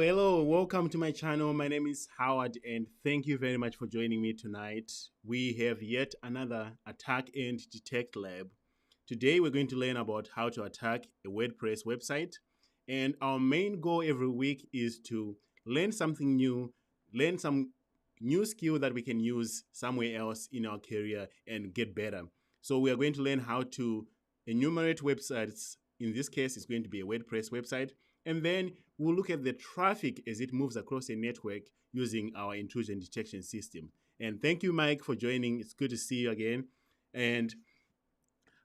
Hello, welcome to my channel. My name is Howard and thank you very much for joining me tonight. We have yet another attack and detect lab. Today we're going to learn about how to attack a WordPress website, and our main goal every week is to learn something new, learn some new skill that we can use somewhere else in our career and get better. So we are going to learn how to enumerate websites. In this case, it's going to be a WordPress website. And then we'll look at the traffic as it moves across a network using our intrusion detection system. And thank you, Mike, for joining. It's good to see you again. And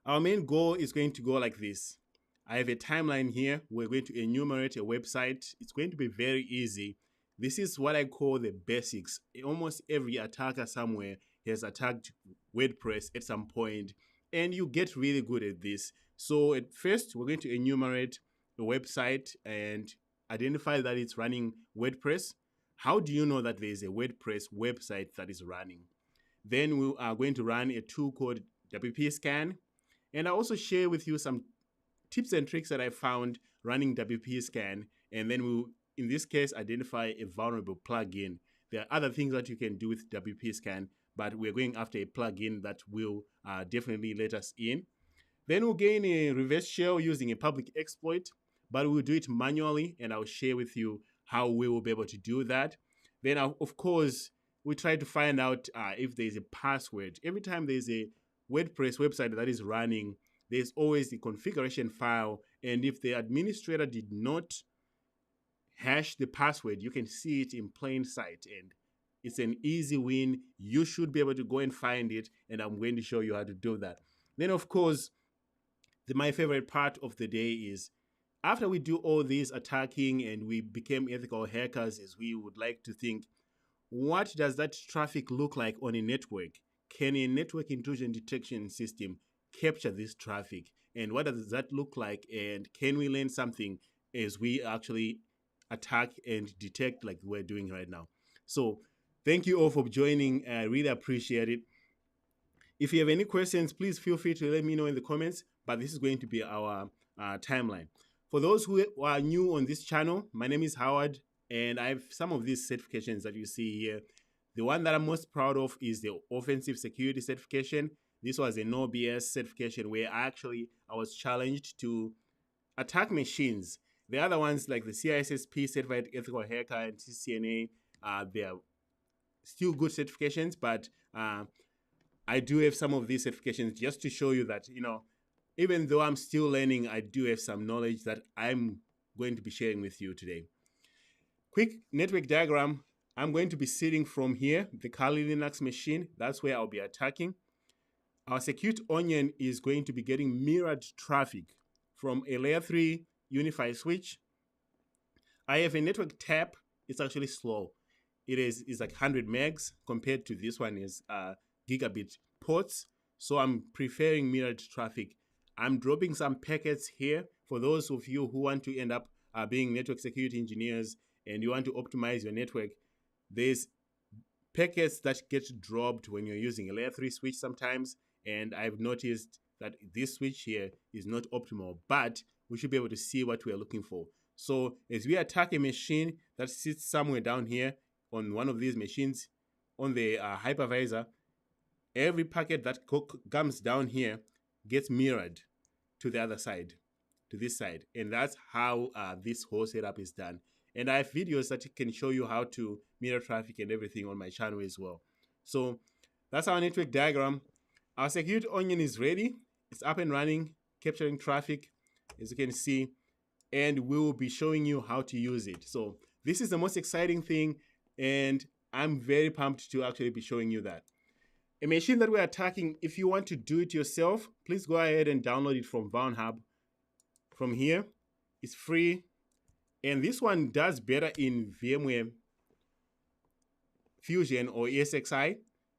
our main goal is going to go like this. I have a timeline here. We're going to enumerate a website. It's going to be very easy. This is what I call the basics. Almost every attacker somewhere has attacked WordPress at some point, and you get really good at this. So at first, we're going to enumerate the website and identify that it's running WordPress. How do you know that there is a WordPress website that is running? Then we are going to run a tool called WPScan. And I also share with you some tips and tricks that I found running WPScan. And then we'll, in this case, identify a vulnerable plugin. There are other things that you can do with WPScan, but we're going after a plugin that will definitely let us in. Then we'll gain a reverse shell using a public exploit, but we'll do it manually, and I'll share with you how we will be able to do that. Then, of course, we try to find out if there's a password. Every time there's a WordPress website that is running, there's always a configuration file, and if the administrator did not hash the password, you can see it in plain sight, and it's an easy win. You should be able to go and find it, and I'm going to show you how to do that. Then, of course, my favorite part of the day is after we do all this attacking and we became ethical hackers, as we would like to think, what does that traffic look like on a network? Can a network intrusion detection system capture this traffic? And what does that look like? And can we learn something as we actually attack and detect like we're doing right now? So thank you all for joining. I really appreciate it. If you have any questions, please feel free to let me know in the comments, but this is going to be our timeline. For those who are new on this channel, my name is Howard, and I have some of these certifications that you see here. The one that I'm most proud of is the Offensive Security Certification. This was a no BS certification where I was challenged to attack machines. The other ones like the CISSP Certified Ethical Hacker and CCNA, they are still good certifications, but I do have some of these certifications just to show you that, even though I'm still learning, I do have some knowledge that I'm going to be sharing with you today. Quick network diagram. I'm going to be sitting from here, the Kali Linux machine. That's where I'll be attacking. Our Security Onion is going to be getting mirrored traffic from a layer 3 unified switch. I have a network tap. It's actually slow. It's like 100 megs compared to this one is gigabit ports. So I'm preferring mirrored traffic. I'm dropping some packets here for those of you who want to end up being network security engineers and you want to optimize your network. There's packets that get dropped when you're using a layer 3 switch sometimes, and I've noticed that this switch here is not optimal, but we should be able to see what we are looking for. So as we attack a machine that sits somewhere down here on one of these machines on the hypervisor, every packet that comes down here gets mirrored to the other side, to this side. And that's how this whole setup is done. And I have videos that can show you how to mirror traffic and everything on my channel as well. So that's our network diagram. Our Security Onion is ready. It's up and running, capturing traffic, as you can see. And we will be showing you how to use it. So this is the most exciting thing. And I'm very pumped to actually be showing you that. A machine that we're attacking, if you want to do it yourself, please go ahead and download it from vulnhub. From here, it's free. And this one does better in VMware Fusion or ESXi.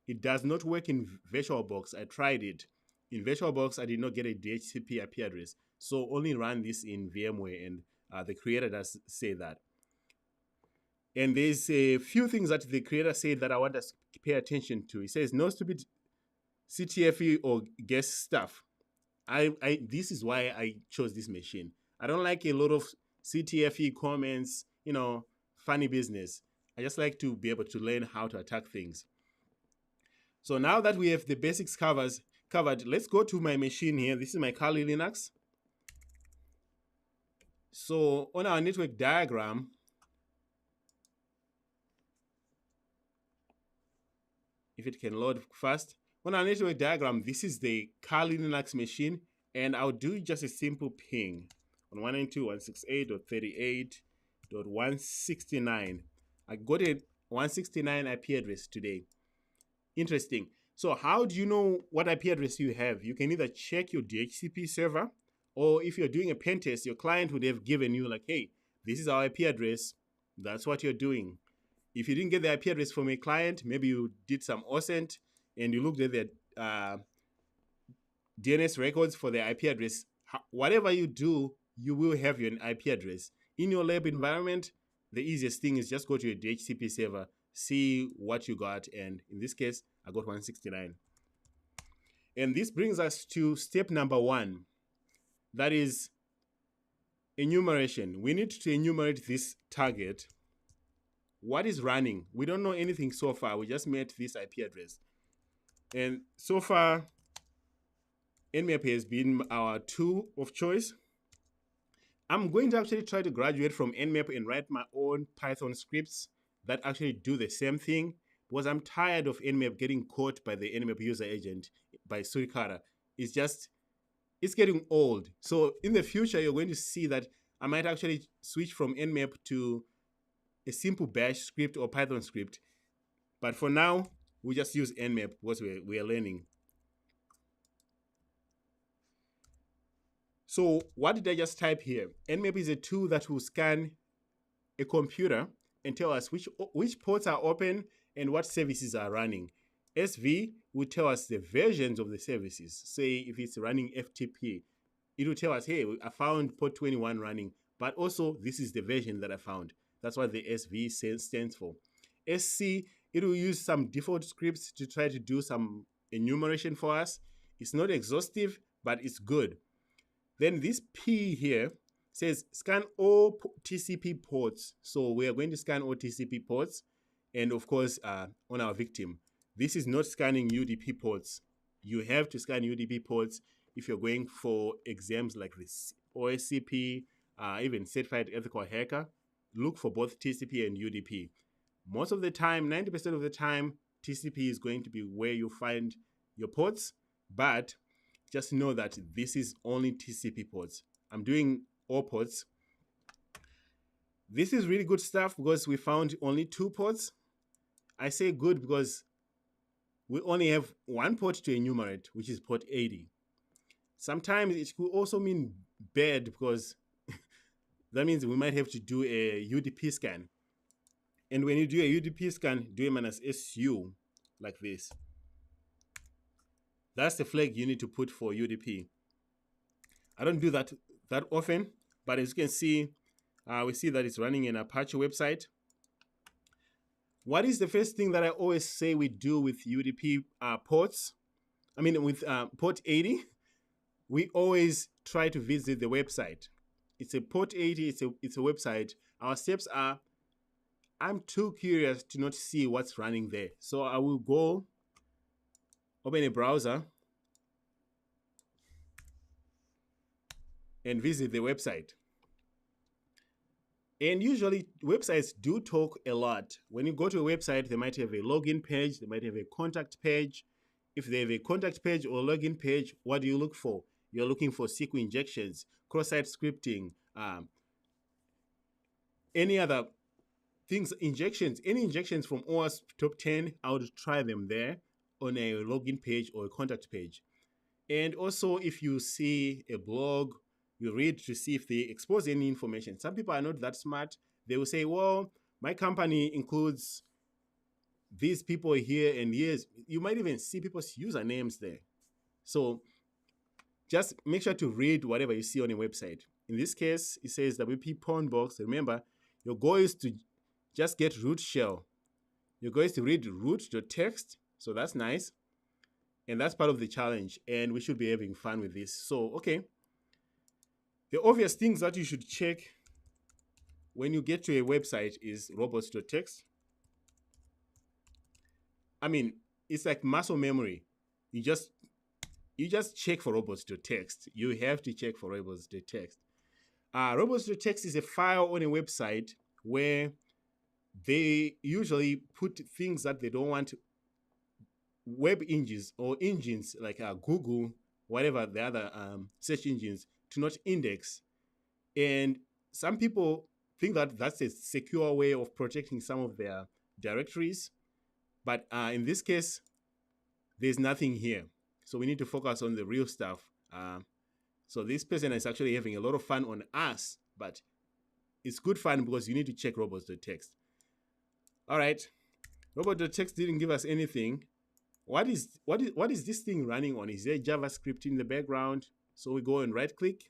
It does not work in VirtualBox. I tried it. In VirtualBox, I did not get a DHCP IP address. So only run this in VMware, and the creator does say that. And there's a few things that the creator said that I want us to pay attention to. He says, no stupid CTFE or guest stuff. This is why I chose this machine. I don't like a lot of CTFE comments, funny business. I just like to be able to learn how to attack things. So now that we have the basics covered, let's go to my machine here. This is my Kali Linux. So on our network diagram, if it can load fast, on our network diagram, this is the Kali Linux machine, and I'll do just a simple ping on 192.168.169. I got a 169 IP address today. Interesting. So how do you know what IP address you have? You can either check your DHCP server, or if you're doing a pen test, your client would have given you like, hey, this is our IP address. That's what you're doing. If you didn't get the IP address from a client, maybe you did some OSCP and you looked at the DNS records for the IP address. Whatever you do, you will have your IP address. In your lab environment, the easiest thing is just go to your DHCP server, see what you got, and in this case, I got 169. And this brings us to step number 1. That is enumeration. We need to enumerate this target. What is running? We don't know anything so far. We just met this IP address. And so far, Nmap has been our tool of choice. I'm going to actually try to graduate from Nmap and write my own Python scripts that actually do the same thing, because I'm tired of Nmap getting caught by the Nmap user agent by Surikata. It's getting old. So in the future, you're going to see that I might actually switch from Nmap to a simple bash script or Python script. But for now, we just use Nmap because we are learning. So what did I just type here? Nmap is a tool that will scan a computer and tell us which ports are open and what services are running. SV will tell us the versions of the services. Say if it's running FTP, it will tell us, hey, I found port 21 running, but also this is the version that I found. That's what the SV stands for. SC, it will use some default scripts to try to do some enumeration for us. It's not exhaustive, but it's good. Then this P here says scan all TCP ports. So we are going to scan all TCP ports. And of course, on our victim, this is not scanning UDP ports. You have to scan UDP ports if you're going for exams like this OSCP, even Certified Ethical Hacker. Look for both TCP and UDP. Most of the time, 90% of the time, TCP is going to be where you find your ports, but just know that this is only TCP ports. I'm doing all ports. This is really good stuff because we found only 2 ports. I say good because we only have 1 port to enumerate, which is port 80. Sometimes it could also mean bad because that means we might have to do a UDP scan. And when you do a UDP scan, do a -SU like this. That's the flag you need to put for UDP. I don't do that often, but as you can see, we see that it's running an Apache website. What is the first thing that I always say we do with UDP ports? I mean, with port 80, we always try to visit the website. It's a port 80, it's a website. Our steps are, I'm too curious to not see what's running there. So I will go open a browser and visit the website. And usually websites do talk a lot. When you go to a website, they might have a login page, they might have a contact page. If they have a contact page or login page, what do you look for? You're looking for SQL injections, cross-site scripting, any other things, injections, any injections from OWASP top 10, I would try them there on a login page or a contact page. And also if you see a blog, you read to see if they expose any information. Some people are not that smart. They will say, well, my company includes these people here and years. You might even see people's usernames there. So just make sure to read whatever you see on a website. In this case, it says WP Pawnbox. Remember, your goal is to just get root shell. Your goal is to read root.txt. So that's nice. And that's part of the challenge. And we should be having fun with this. So, okay. The obvious things that you should check when you get to a website is robots.txt. I mean, it's like muscle memory. You just check for robots.txt. You have to check for robots.txt. Robots.txt is a file on a website where they usually put things that they don't want web engines or engines like Google, whatever the other search engines, to not index. And some people think that that's a secure way of protecting some of their directories. But in this case, there's nothing here. So we need to focus on the real stuff. So this person is actually having a lot of fun on us, but it's good fun because you need to check robots.txt. All right, robots.txt didn't give us anything. What is this thing running on? Is there JavaScript in the background? So we go and right click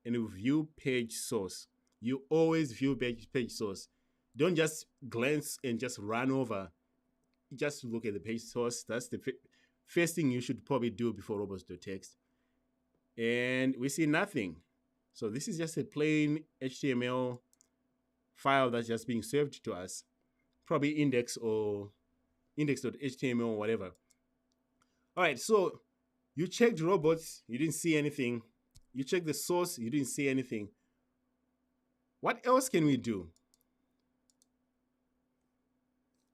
and we view page source. You always view page source. Don't just glance and just run over. Just look at the page source. That's the first thing you should probably do before robots.txt. And we see nothing. So this is just a plain HTML file that's just being served to us. Probably index or index.html or whatever. All right, so you checked robots, you didn't see anything. You checked the source, you didn't see anything. What else can we do?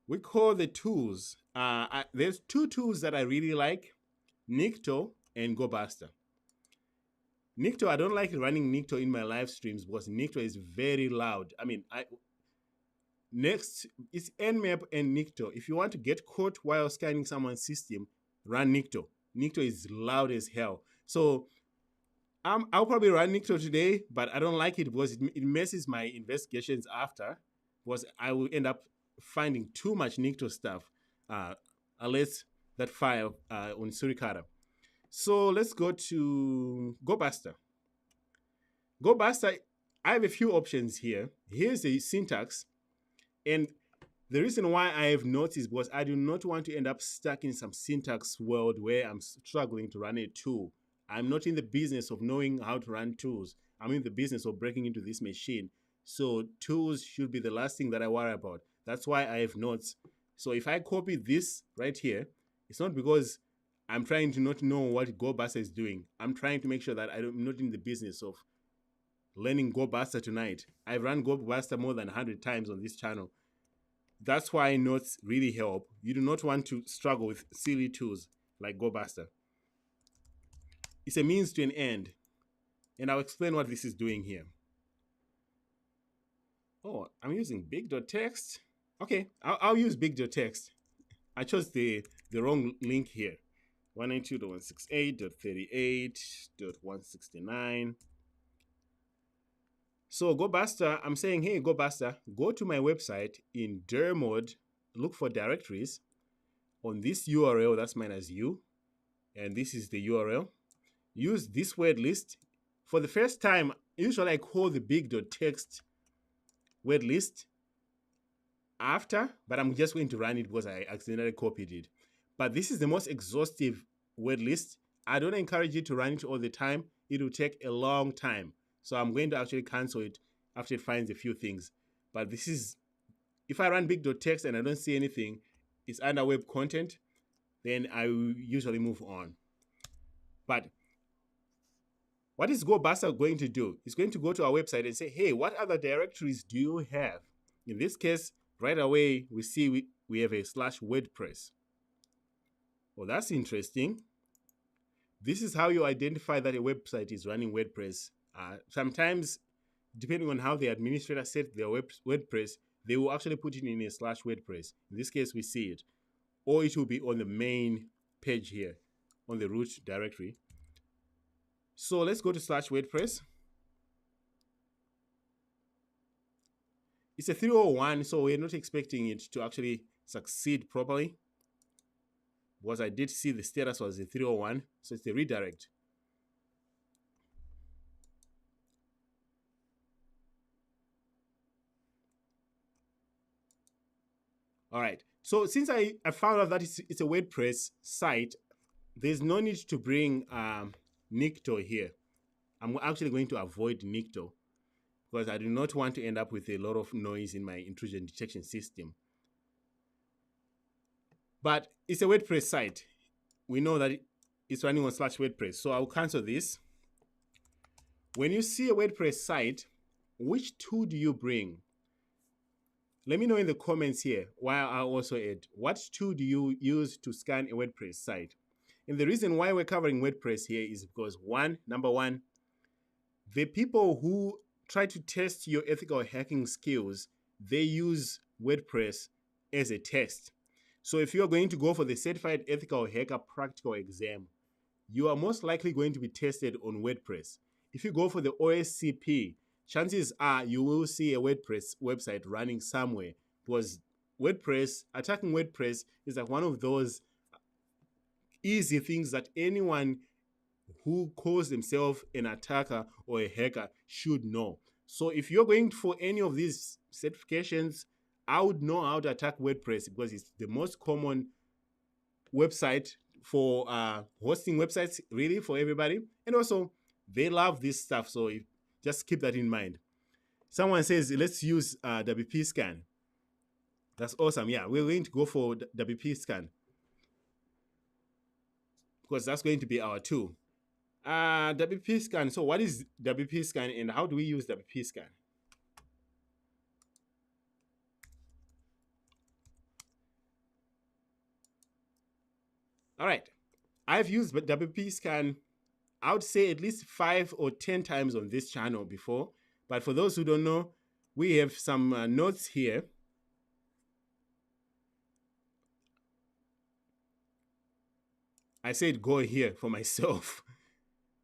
We call the tools. There's two tools that I really like, Nikto and GoBuster. Nikto, I don't like running Nikto in my live streams because Nikto is very loud. I mean, next is Nmap and Nikto. If you want to get caught while scanning someone's system, run Nikto. Nikto is loud as hell. So I'll probably run Nikto today, but I don't like it because it messes my investigations after, because I will end up finding too much Nikto stuff, unless that file on Suricata. So let's go to GoBuster. GoBuster, I have a few options here. Here's the syntax. And the reason why I have noticed was I do not want to end up stuck in some syntax world where I'm struggling to run a tool. I'm not in the business of knowing how to run tools. I'm in the business of breaking into this machine. So tools should be the last thing that I worry about. That's why I have notes. So if I copy this right here, it's not because I'm trying to not know what GoBuster is doing. I'm trying to make sure that I'm not in the business of learning GoBuster tonight. I've run GoBuster more than 100 times on this channel. That's why notes really help. You do not want to struggle with silly tools like GoBuster. It's a means to an end. And I'll explain what this is doing here. Oh, I'm using big.txt. Okay, I'll use big.txt. I chose the wrong link here. 192.168.38.169. So GoBuster, I'm saying, hey, GoBuster, go to my website in dir mode, look for directories on this URL, that's -u, and this is the URL. Use this word list. For the first time, usually I call the big.txt word list after, but I'm just going to run it because I accidentally copied it. But this is the most exhaustive word list. I don't encourage you to run it all the time. It will take a long time. So I'm going to actually cancel it after it finds a few things. But this is, if I run big.txt and I don't see anything, it's under web content, then I will usually move on. But what is GoBuster going to do? It's going to go to our website and say, hey, what other directories do you have? In this case, right away, we see we have a /WordPress. Well, that's interesting. This is how you identify that a website is running WordPress. Sometimes, depending on how the administrator set their WordPress, they will actually put it in a /WordPress. In this case, we see it. Or it will be on the main page here, on the root directory. So let's go to /WordPress. It's a 301, so we're not expecting it to actually succeed properly, because I did see the status was a 301, so it's a redirect. All right, so since I found out that it's a WordPress site, there's no need to bring Nikto here. I'm actually going to avoid Nikto. because I do not want to end up with a lot of noise in my intrusion detection system. But it's a WordPress site. We know that it's running on /WordPress. So I'll cancel this. When you see a WordPress site, which tool do you bring? Let me know in the comments here while I also add, what tool do you use to scan a WordPress site? And the reason why we're covering WordPress here is because number one, the people who try to test your ethical hacking skills, they use WordPress as a test. So if you're going to go for the Certified Ethical Hacker Practical Exam, you are most likely going to be tested on WordPress. If you go for the OSCP, chances are you will see a WordPress website running somewhere, because attacking WordPress is like one of those easy things that anyone who calls themselves an attacker or a hacker should know. So if you're going for any of these certifications, I would know how to attack WordPress, because it's the most common website for hosting websites, really, for everybody. And also, they love this stuff, so just keep that in mind. Someone says, let's use WPScan. That's awesome. Yeah, we're going to go for WPScan, because that's going to be our tool. WPScan. So what is WPScan and how do we use WPScan? All right. I've used WPScan, I would say at least 5 or 10 times on this channel before. But for those who don't know, we have some notes here. I said go here for myself.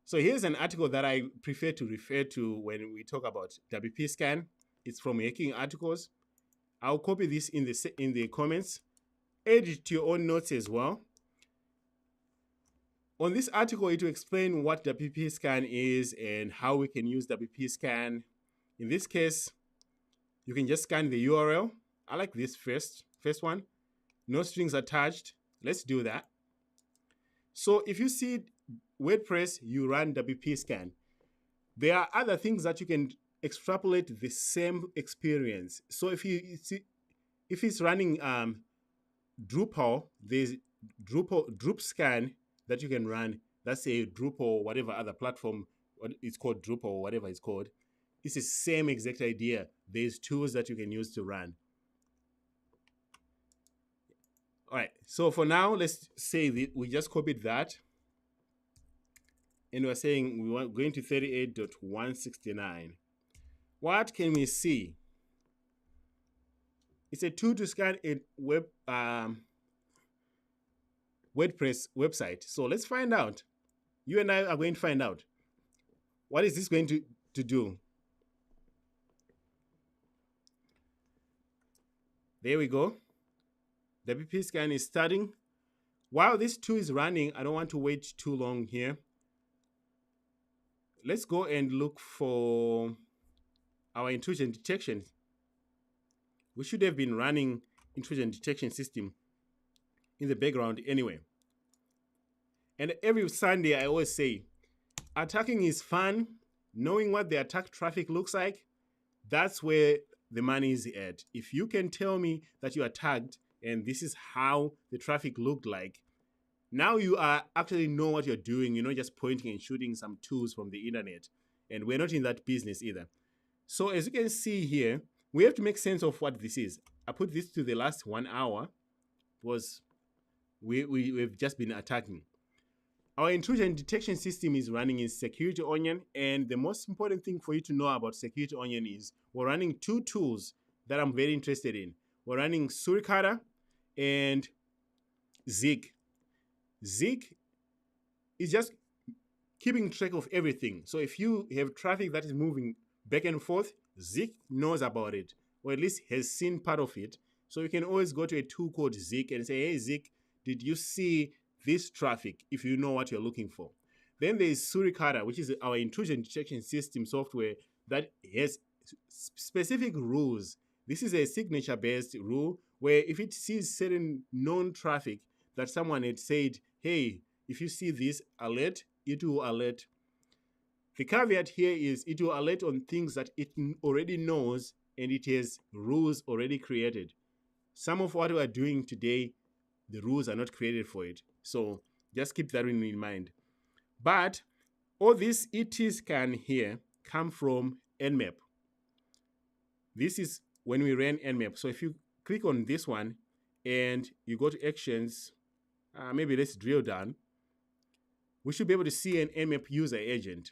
So here's an article that I prefer to refer to when we talk about WPScan. It's from Hacking Articles. I'll copy this in the comments. Add it to your own notes as well. On this article, it will explain what WPScan is and how we can use WPScan. In this case, you can just scan the URL. I like this first one. No strings attached. Let's do that. So if you see WordPress, you run WPScan. There are other things that you can extrapolate the same experience. So if it's running Drupal, there's DrupScan that you can run. That's a Drupal, whatever other platform, it's called Drupal or whatever it's called. It's the same exact idea. There's tools that you can use to run. All right, so for now, let's say that we just copied that. And we're saying we want going to 38.169. What can we see? It's a tool to scan a WordPress website. So let's find out. You and I are going to find out. What is this going to do? There we go. WPScan is starting. While this tool is running, I don't want to wait too long here. Let's go and look for our intrusion detection. We should have been running intrusion detection system in the background anyway. And every Sunday, I always say, attacking is fun. Knowing what the attack traffic looks like, that's where the money is at. If you can tell me that you attacked and this is how the traffic looked like, now you are actually know what you're doing. You're not just pointing and shooting some tools from the internet. And we're not in that business either. So as you can see here, we have to make sense of what this is. I put this to the last 1 hour because we've just been attacking. Our intrusion detection system is running in Security Onion, and the most important thing for you to know about Security Onion is we're running 2 tools that I'm very interested in. We're running Suricata and Zeek. Zeek is just keeping track of everything. So if you have traffic that is moving back and forth, Zeek knows about it, or at least has seen part of it. So you can always go to a tool called Zeek and say, hey, Zeek, did you see this traffic, if you know what you're looking for? Then there is Suricata, which is our intrusion detection system software that has specific rules. This is a signature-based rule where if it sees certain known traffic that someone had said, hey, if you see this alert, it will alert The caveat here is it will alert on things that it already knows and it has rules already created. Some of what we are doing today, the rules are not created for it. So just keep that in mind. But all these ET scan here come from Nmap. This is when we ran Nmap. So if you click on this one and you go to actions, maybe let's drill down, we should be able to see an Nmap user agent.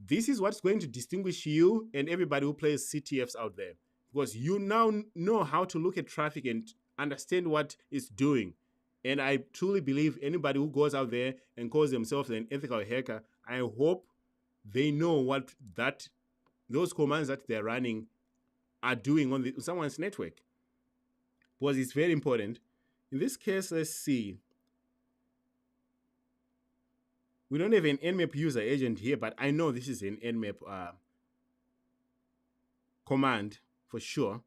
This is what's going to distinguish you and everybody who plays CTFs out there, because you now know how to look at traffic and understand what it's doing. And I truly believe anybody who goes out there and calls themselves an ethical hacker, I hope they know what those commands that they're running are doing on someone's network, because it's very important. In this case, let's see. We don't have an Nmap user agent here, but I know this is an Nmap command for sure.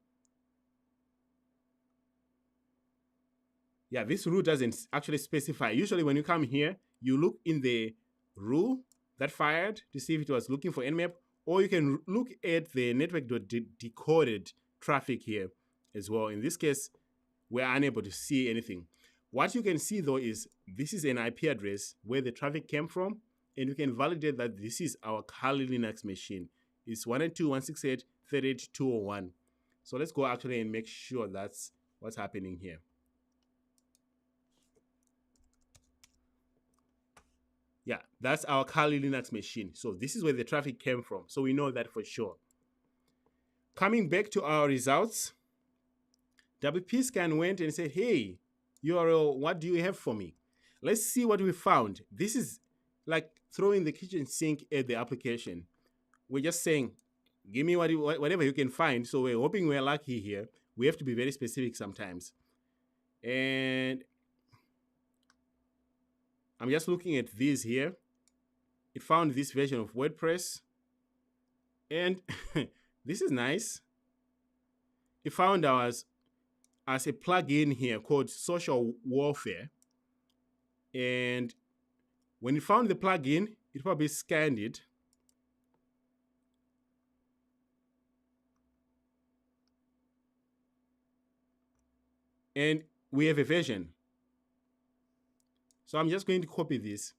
Yeah, this rule doesn't actually specify. Usually when you come here, you look in the rule that fired to see if it was looking for Nmap, or you can look at the network.decoded traffic here as well. In this case, we're unable to see anything. What you can see though is this is an IP address where the traffic came from, and you can validate that this is our Kali Linux machine. It's 192.168.38.201. So let's go actually and make sure that's what's happening here. Yeah, that's our Kali Linux machine. So this is where the traffic came from. So we know that for sure. Coming back to our results, WPScan went and said, hey, URL, what do you have for me? Let's see what we found. This is like throwing the kitchen sink at the application. We're just saying, give me whatever you can find. So we're hoping we're lucky here. We have to be very specific sometimes. And I'm just looking at these here. It found this version of WordPress. And this is nice. It found ours as a plugin here called Social Warfare. And when it found the plugin, it probably scanned it. And we have a version. So I'm just going to copy this.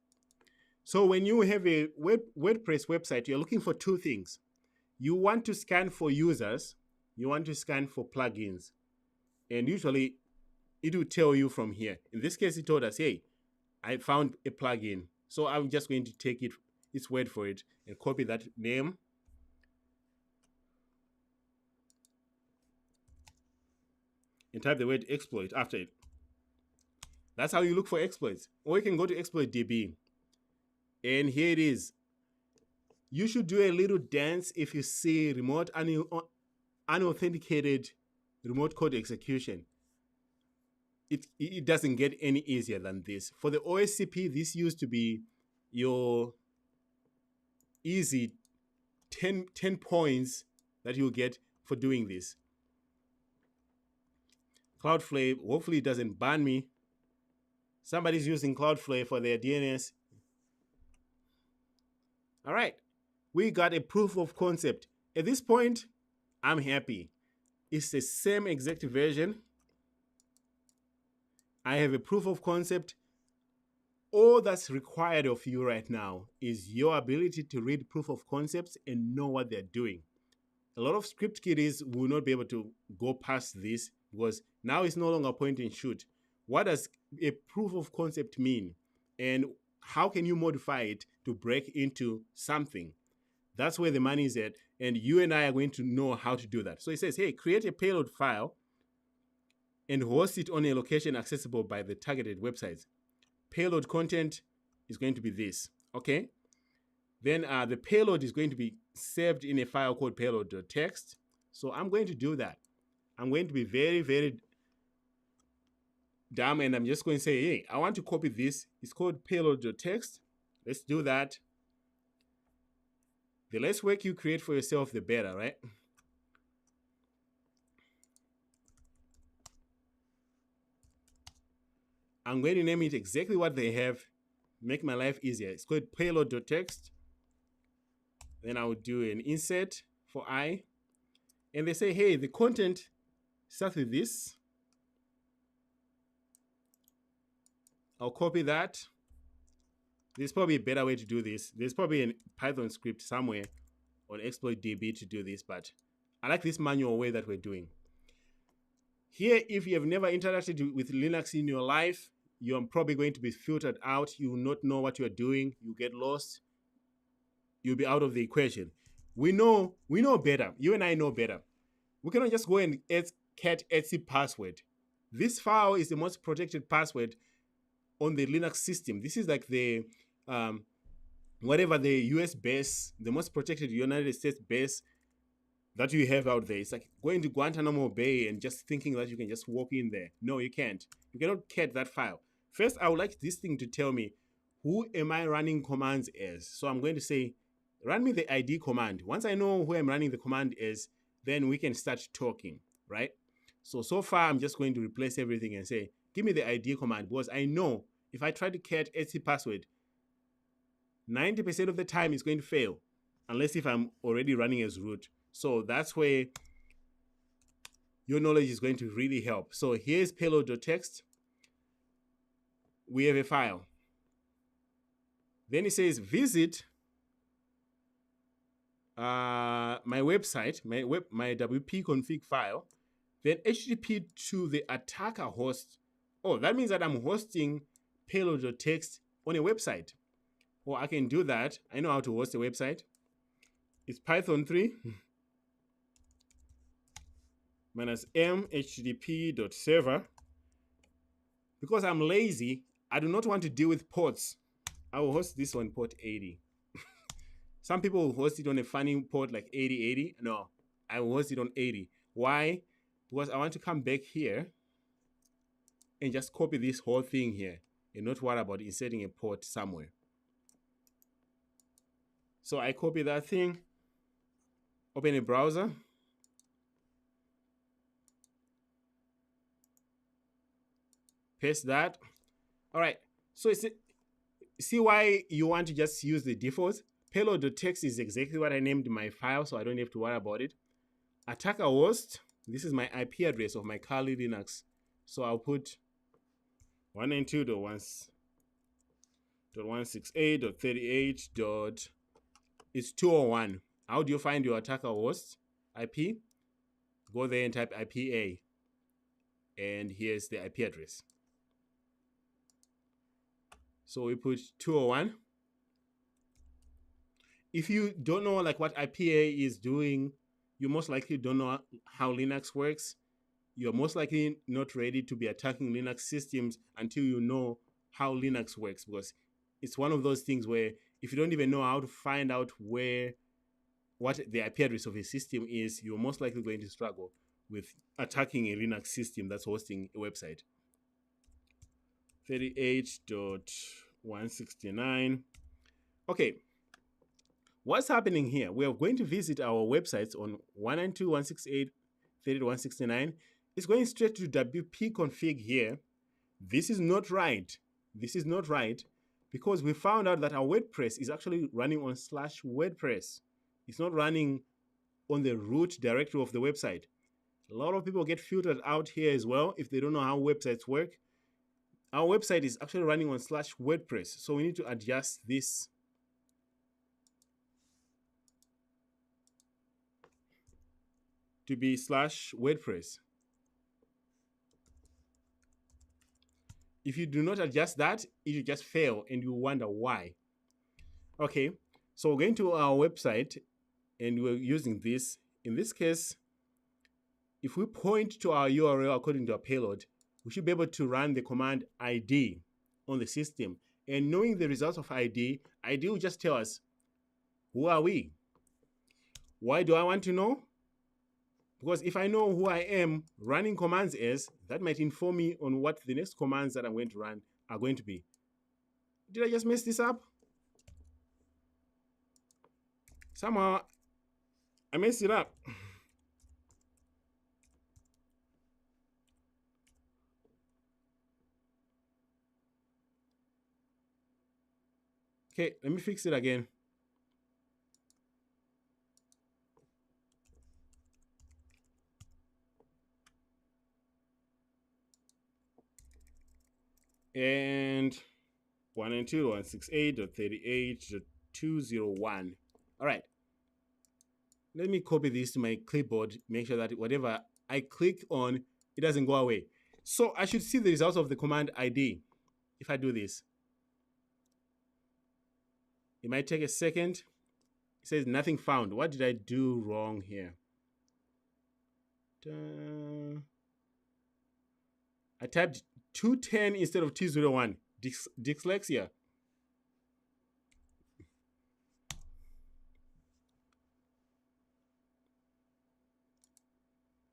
So when you have a WordPress website, you're looking for two things. You want to scan for users. You want to scan for plugins. And usually it will tell you from here. In this case, it told us, hey, I found a plugin. So I'm just going to take its word for it and copy that name. And type the word exploit after it. That's how you look for exploits. Or you can go to exploit.db. And here it is. You should do a little dance if you see remote unauthenticated remote code execution. It doesn't get any easier than this. For the OSCP, this used to be your easy 10 points that you'll get for doing this. Cloudflare, hopefully it doesn't ban me. Somebody's using Cloudflare for their DNS. All right, we got a proof of concept. At this point, I'm happy. It's the same exact version. I have a proof of concept. All that's required of you right now is your ability to read proof of concepts and know what they're doing. A lot of script kiddies will not be able to go past this because now it's no longer point and shoot. What does a proof of concept mean? And how can you modify it to break into something? That's where the money is at. And you and I are going to know how to do that. So it says, hey, create a payload file and host it on a location accessible by the targeted websites. Payload content is going to be this, okay? Then the payload is going to be saved in a file called payload.txt. So I'm going to do that. I'm going to be very, very dumb, and I'm just going to say, hey, I want to copy this. It's called payload.txt. Let's do that. The less work you create for yourself, the better, right? I'm going to name it exactly what they have, make my life easier. It's called payload.txt. Then I would do an insert for I. And they say, hey, the content starts with this. I'll copy that. There's probably a better way to do this. There's probably a Python script somewhere on exploit.db to do this, but I like this manual way that we're doing. Here, if you have never interacted with Linux in your life, you're probably going to be filtered out. You will not know what you're doing. You get lost. You'll be out of the equation. We know better. You and I know better. We cannot just go and add cat etc password. This file is the most protected password on the Linux system. This is like the whatever the US base, the most protected United States base that you have out there. It's like going to Guantanamo Bay and just thinking that you can just walk in there. No, you can't. You cannot cat that file. First, I would like this thing to tell me, who am I running commands as? So I'm going to say, run me the ID command. Once I know who I'm running the command as, then we can start talking, right? So far, I'm just going to replace everything and say, give me the ID command, because I know if I try to cat etc password, 90% of the time it's going to fail, unless if I'm already running as root. So that's where your knowledge is going to really help. So here's payload.txt. We have a file. Then it says visit my website, my WP config file, then HTTP to the attacker host. Oh, that means that I'm hosting payload.txt on a website. Well, I can do that. I know how to host a website. It's Python 3 minus m http.server. Because I'm lazy, I do not want to deal with ports. I will host this on port 80. Some people will host it on a funny port like 8080. No, I will host it on 80. Why? Because I want to come back here and just copy this whole thing here and not worry about inserting a port somewhere. So I copy that thing, open a browser, paste that. All right, so see why you want to just use the default? Payload.txt is exactly what I named my file, so I don't have to worry about it. Attacker host, this is my IP address of my Kali Linux. So I'll put 192.168.38. It's 201. How do you find your attacker host IP? Go there and type IPA. And here's the IP address. So we put 201. If you don't know like what IPA is doing, you most likely don't know how Linux works. You're most likely not ready to be attacking Linux systems until you know how Linux works, because it's one of those things where if you don't even know how to find out what the IP address of a system is, you're most likely going to struggle with attacking a Linux system that's hosting a website. 38.169. Okay, what's happening here? We are going to visit our websites on 192.168.38.169. It's going straight to WP config here. This is not right. This is not right, because we found out that our WordPress is actually running on /WordPress. It's not running on the root directory of the website. A lot of people get filtered out here as well if they don't know how websites work. Our website is actually running on /WordPress, so we need to adjust this. To be /WordPress. If you do not adjust that, it will just fail and you wonder why. Okay, so we're going to our website and we're using this. In this case, if we point to our URL according to our payload, we should be able to run the command ID on the system. And knowing the results of ID will just tell us, who are we? Why do I want to know? Because if I know who I am running commands as, that might inform me on what the next commands that I'm going to run are going to be. Did I just mess this up? Somehow I messed it up. Okay, let me fix it again. and 192.168.38.201. All right. Let me copy this to my clipboard, make sure that whatever I click on, it doesn't go away. So I should see the results of the command ID if I do this. It might take a second. It says nothing found. What did I do wrong here? I typed 210 instead of 201. Dyslexia.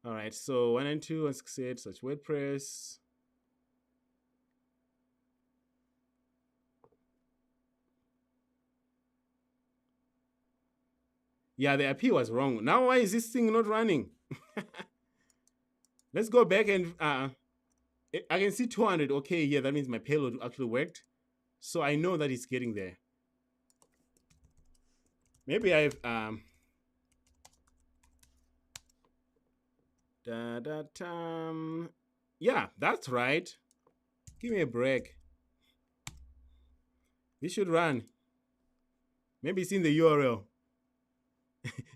All right, so 192.168 such WordPress. Yeah, the IP was wrong. Now why is this thing not running? Let's go back and I can see 200. Okay, yeah, that means my payload actually worked. So I know that it's getting there. Maybe I've yeah, that's right. Give me a break. This should run. Maybe it's in the URL.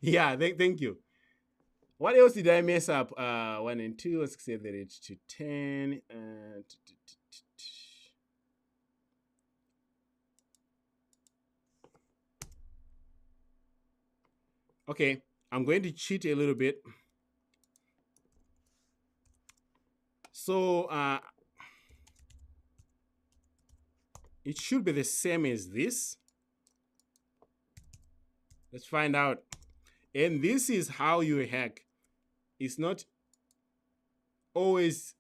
Yeah, thank you. What else did I mess up? 1 and 2, 6, 7, 8 to 10. Okay, I'm going to cheat a little bit. So it should be the same as this. Let's find out. And this is how you hack. It's not always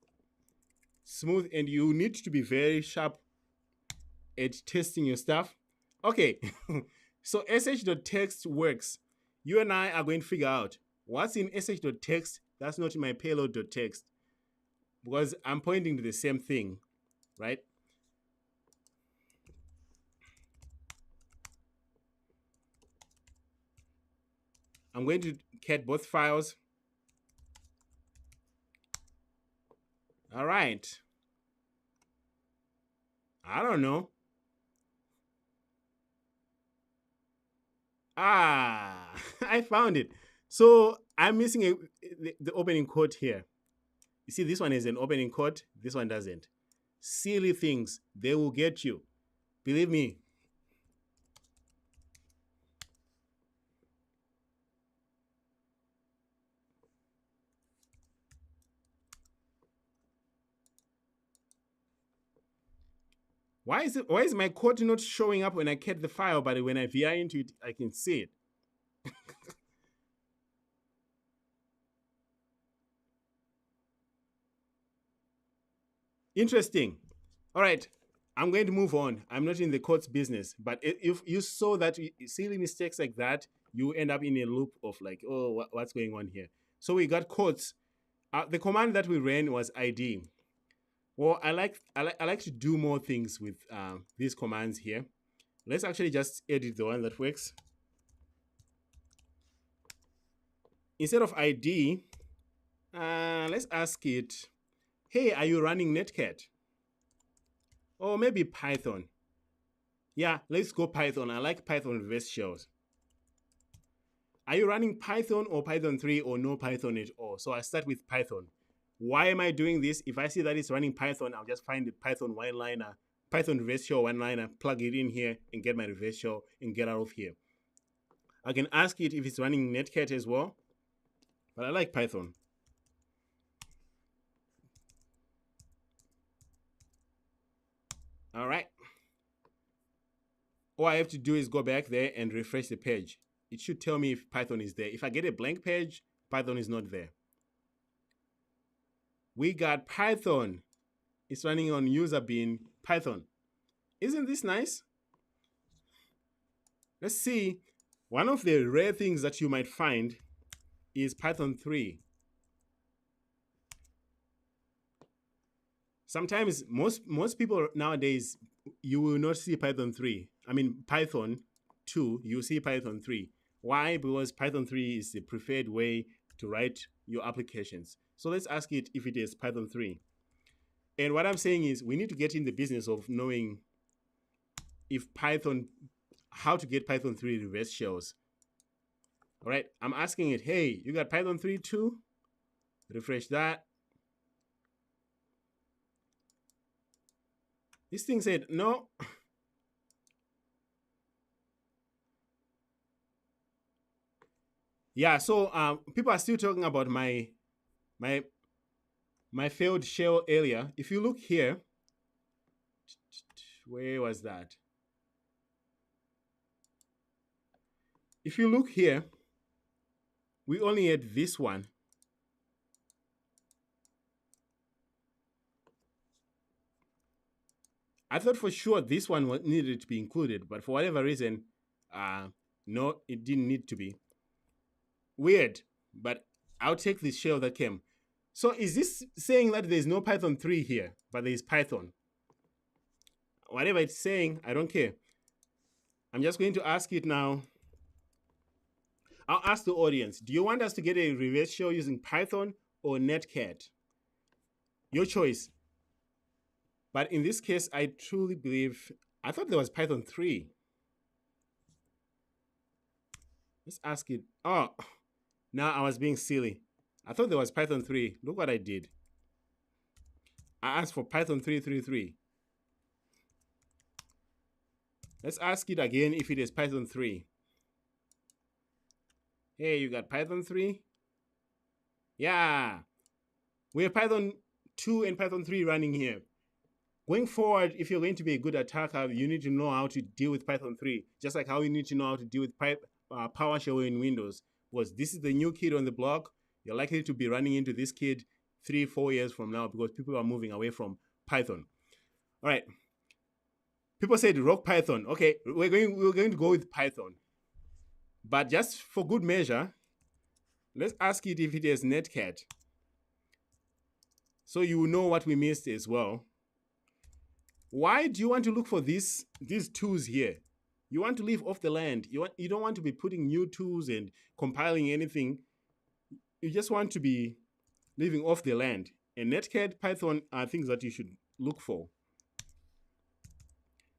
smooth, and you need to be very sharp at testing your stuff. Okay, so sh.text works. You and I are going to figure out what's in sh.text that's not in my payload.text, because I'm pointing to the same thing, right? I'm going to cat both files. All right. I don't know. Ah, I found it. So I'm missing the opening quote here. You see, this one is an opening quote. This one doesn't. Silly things. They will get you. Believe me. Why is my quote not showing up when I cat the file, but when I VI into it, I can see it? Interesting. All right, I'm going to move on. I'm not in the quotes business, but if you saw that silly mistakes like that, you end up in a loop of like, oh, what's going on here? So we got quotes. The command that we ran was ID. Well, I like to do more things with these commands here. Let's actually just edit the one that works. Instead of ID, let's ask it, hey, are you running Netcat? Or maybe Python. Yeah, let's go Python. I like Python reverse shells. Are you running Python or Python 3 or no Python at all? So I start with Python. Why am I doing this? If I see that it's running Python, I'll just find the Python one-liner, Python reverse shell one-liner, plug it in here and get my reverse shell and get out of here. I can ask it if it's running Netcat as well, but I like Python. All right. All I have to do is go back there and refresh the page. It should tell me if Python is there. If I get a blank page, Python is not there. We got Python. It's running on user bin Python. Isn't this nice? Let's see. One of the rare things that you might find is Python 3. Sometimes most people nowadays, you will not see Python 3. I mean Python 2, you see Python 3. Why? Because Python 3 is the preferred way to write your applications. So let's ask it if it is Python 3. And what I'm saying is we need to get in the business of knowing if Python, how to get Python 3 reverse shells. All right, I'm asking it, hey, you got Python 3 too? Refresh that. This thing said, no. Yeah, so people are still talking about my failed shell earlier. If you look here, where was that? If you look here, we only had this one. I thought for sure this one needed to be included, but for whatever reason, no, it didn't need to be. Weird, but I'll take the shell that came. So is this saying that there's no Python 3 here, but there's Python? Whatever it's saying, I don't care. I'm just going to ask it now. I'll ask the audience, do you want us to get a reverse shell using Python or Netcat? Your choice. But in this case, I truly believe, I thought there was Python 3. Let's ask it. Oh, now I was being silly. I thought there was Python 3. Look what I did. I asked for Python 333. Let's ask it again if it is Python 3. Hey, you got Python 3? Yeah. We have Python 2 and Python 3 running here. Going forward, if you're going to be a good attacker, you need to know how to deal with Python 3, just like how you need to know how to deal with PowerShell in Windows. Because this is the new kid on the block. You're likely to be running into this kid 3-4 years from now because people are moving away from Python. All right. People said rock Python. Okay, we're going to go with Python. But just for good measure, let's ask it if it has Netcat. So you will know what we missed as well. Why do you want to look for these tools here? You want to live off the land. You don't want to be putting new tools and compiling anything. You just want to be living off the land. And Netcat, Python are things that you should look for.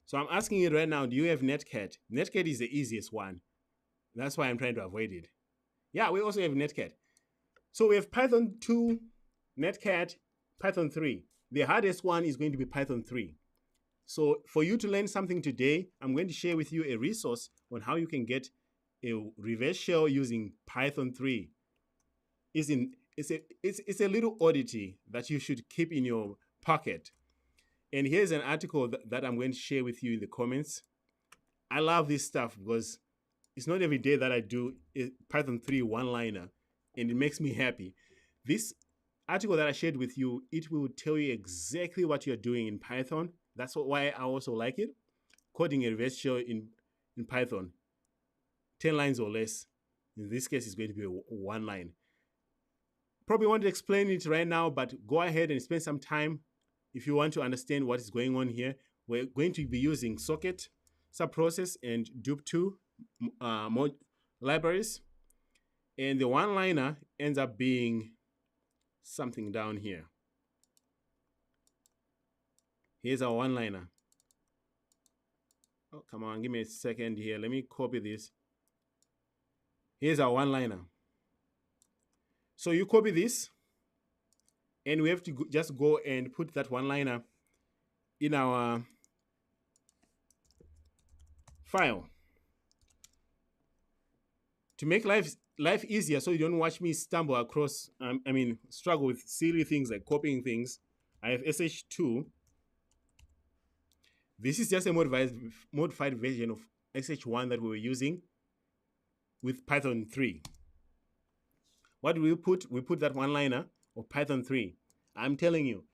So I'm asking it right now, do you have Netcat? Netcat is the easiest one. That's why I'm trying to avoid it. Yeah, we also have Netcat. So we have Python 2, Netcat, Python 3. The hardest one is going to be Python 3. So for you to learn something today, I'm going to share with you a resource on how you can get a reverse shell using Python 3. It's a little oddity that you should keep in your pocket. And here's an article that I'm going to share with you in the comments. I love this stuff because it's not every day that I do a Python 3 one-liner, and it makes me happy. This article that I shared with you, it will tell you exactly what you're doing in Python. That's why I also like it. Coding a reverse shell in Python, 10 lines or less. In this case, it's going to be one line. Probably want to explain it right now, but go ahead and spend some time if you want to understand what is going on here. We're going to be using socket, subprocess, and dup2 libraries. And the one-liner ends up being something down here. Here's our one-liner. Oh, come on, give me a second here. Let me copy this. Here's our one-liner. So you copy this, and we have to just go and put that one-liner in our file. To make life easier so you don't watch me stumble across, struggle with silly things like copying things, I have sh2. This is just a modified version of sh1 that we were using with Python 3. What do we put? We put that one-liner of Python 3. I'm telling you,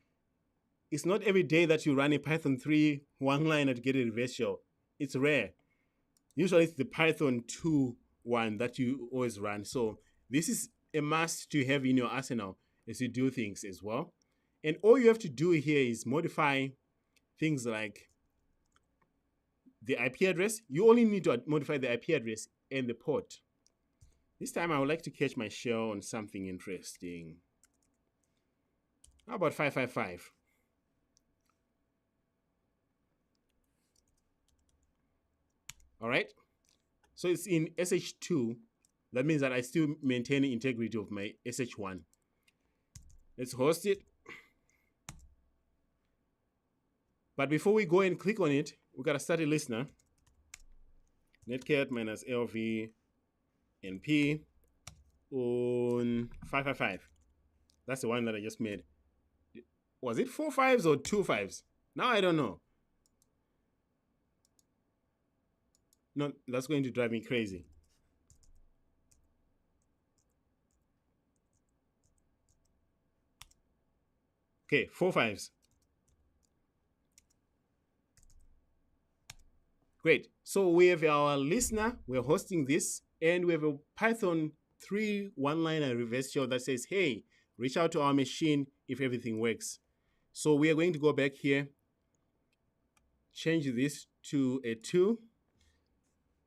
it's not every day that you run a Python 3 one-liner to get a reverse shell. It's rare. Usually it's the Python 2 one that you always run. So this is a must to have in your arsenal as you do things as well. And all you have to do here is modify things like the IP address. You only need to modify the IP address and the port. This time I would like to catch my shell on something interesting. How about 555? All right. So it's in SH2. That means that I still maintain the integrity of my SH1. Let's host it. But before we go and click on it, we got to start a listener. Netcat minus LV NP on 555. That's the one that I just made. Was it 4 5s or 2 5s? Now I don't know. No, that's going to drive me crazy. Okay, 4 5s. Great. So we have our listener, we're hosting this, and we have a Python 3 one-liner reverse shell that says, hey, reach out to our machine if everything works. So we are going to go back here, change this to a 2.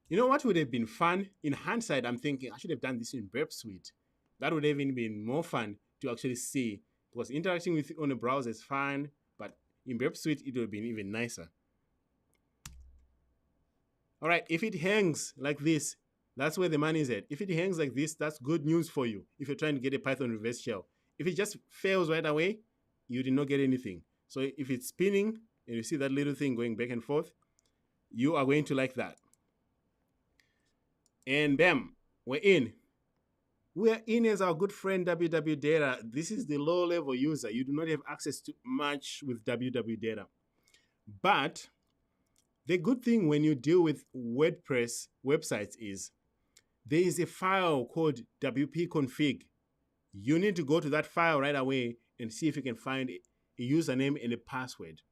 You know what would have been fun? In hindsight, I'm thinking I should have done this in Burp Suite. That would have even been more fun to actually see, because interacting with it on a browser is fine, but in Burp Suite, it would have been even nicer. All right, if it hangs like this, that's where the money is at. If it hangs like this, that's good news for you if you're trying to get a Python reverse shell. If it just fails right away, you did not get anything. So if it's spinning and you see that little thing going back and forth, you are going to like that. And bam, we're in. We're in as our good friend WW Data. This is the low-level user. You do not have access to much with WW Data. But the good thing when you deal with WordPress websites is there is a file called WP-config. You need to go to that file right away and see if you can find a username and a password.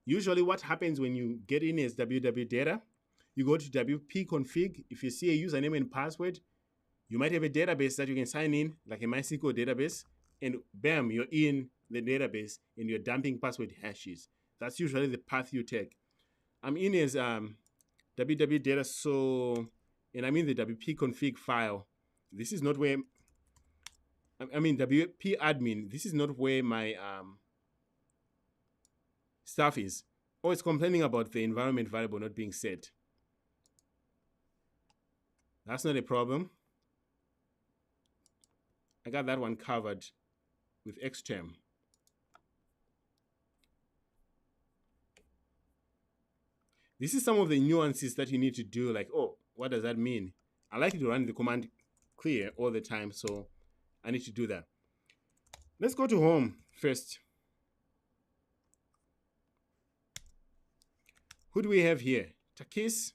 Usually what happens when you get in as WW Data, you go to WP-config. If you see a username and password, you might have a database that you can sign in, like a MySQL database, and bam, you're in the database and you're dumping password hashes. That's usually the path you take. I'm in as WW Data, and I'm in the WP config file. This is not where, WP admin. This is not where my stuff is. Oh, it's complaining about the environment variable not being set. That's not a problem. I got that one covered with Xterm. This is some of the nuances that you need to do, like, oh, what does that mean? I like to run the command clear all the time, so I need to do that. Let's go to home first. Who do we have here? Takis.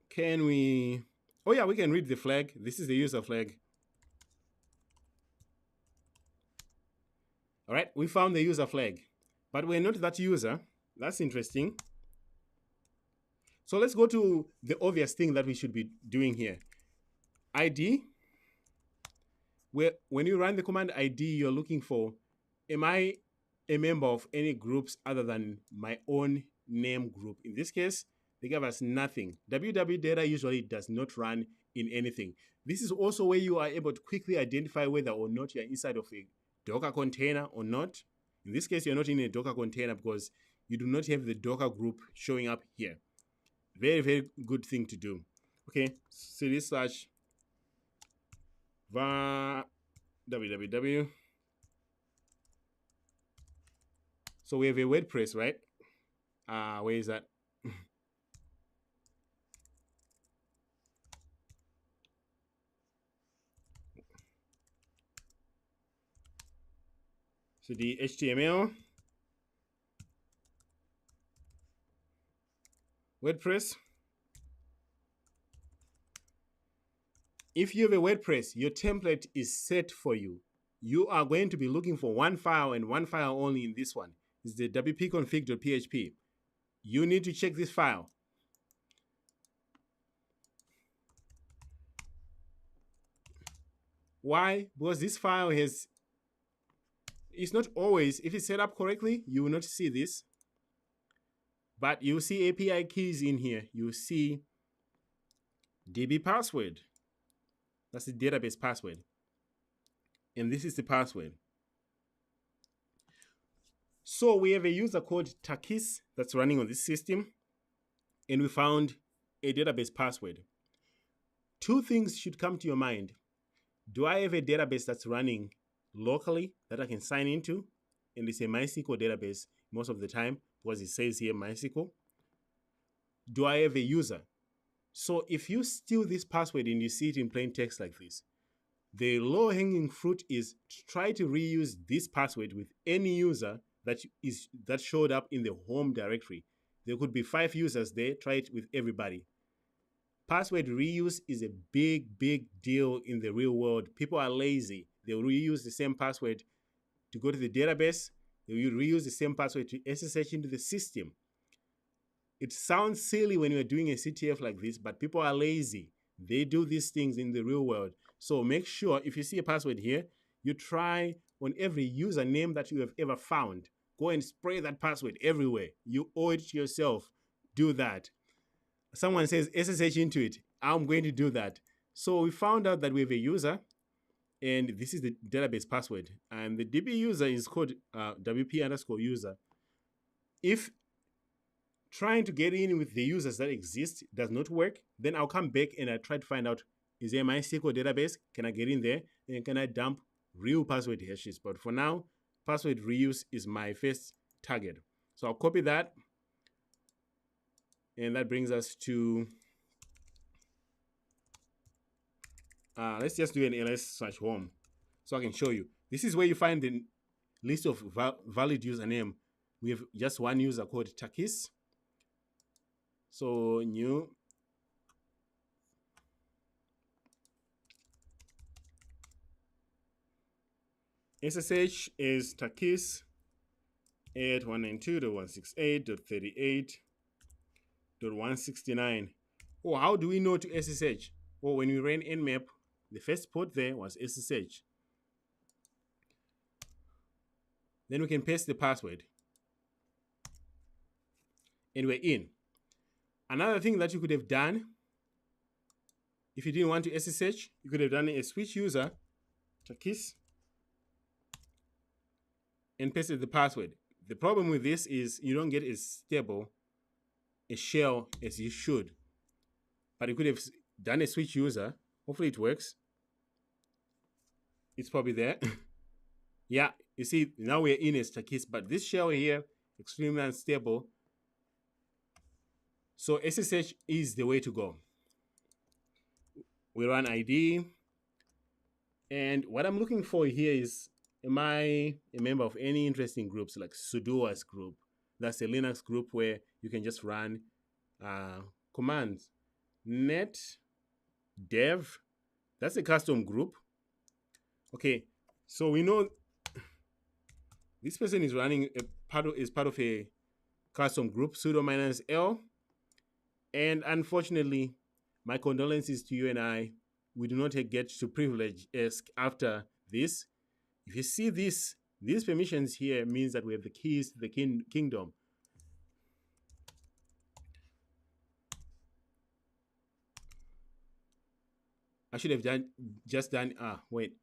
Can we? Oh yeah, we can read the flag. This is the user flag. All right, we found the user flag, but we're not that user. That's interesting. So let's go to the obvious thing that we should be doing here. ID. When you run the command ID, you're looking for, am I a member of any groups other than my own name group? In this case, they give us nothing. WW Data usually does not run in anything. This is also where you are able to quickly identify whether or not you're inside of a Docker container or not. In this case, you're not in a Docker container because you do not have the Docker group showing up here. Very, very good thing to do. Okay, cd slash var www. So we have a WordPress, right? Where is that? So the HTML, WordPress. If you have a WordPress, your template is set for you. You are going to be looking for one file and one file only in this one. It's the wp-config.php. You need to check this file. Why? Because this file it's not always, if it's set up correctly, you will not see this. But you see API keys in here. You see DB password. That's the database password. And this is the password. So we have a user called Takis that's running on this system, and we found a database password. Two things should come to your mind. Do I have a database that's running locally that I can sign into? And it's a MySQL database most of the time because it says here MySQL. Do I have a user? So if you steal this password and you see it in plain text like this, the low-hanging fruit is to try to reuse this password with any user that showed up in the home directory. There could be 5 users there. Try it with everybody. Password reuse is a big deal in the real world. People are lazy. They'll reuse the same password to go to the database. They'll reuse the same password to SSH into the system. It sounds silly when you're doing a CTF like this, but people are lazy. They do these things in the real world. So make sure if you see a password here, you try on every username that you have ever found. Go and spray that password everywhere. You owe it to yourself. Do that. Someone says SSH into it. I'm going to do that. So we found out that we have a user, and this is the database password. And the DB user is called WP_user. If trying to get in with the users that exist does not work, then I'll come back and I try to find out, is there a MySQL database? Can I get in there? And can I dump real password hashes? But for now, password reuse is my first target. So I'll copy that. And that brings us to, let's just do an ls/home so I can show you. This is where you find the list of valid username. We have just one user called Takis. So new SSH is Takis at 192.168.38.169. Oh, how do we know to SSH? Well, when we ran nmap, the first port there was SSH. Then we can paste the password. And we're in. Another thing that you could have done, if you didn't want to SSH, you could have done a switch user, Takis, and pasted the password. The problem with this is you don't get as stable a shell as you should. But you could have done a switch user. Hopefully it works. It's probably there. Yeah, you see, now we're in as Takis, but this shell here, extremely unstable. So SSH is the way to go. We run ID. And what I'm looking for here is, am I a member of any interesting groups like sudoers group? That's a Linux group where you can just run commands. Net dev, that's a custom group. Okay, so we know this person is running part of a custom group, sudo -l. And unfortunately, my condolences to you and I. We do not get to privilege ESC after this. If you see these permissions here, means that we have the keys to the kingdom. I should have just done, wait.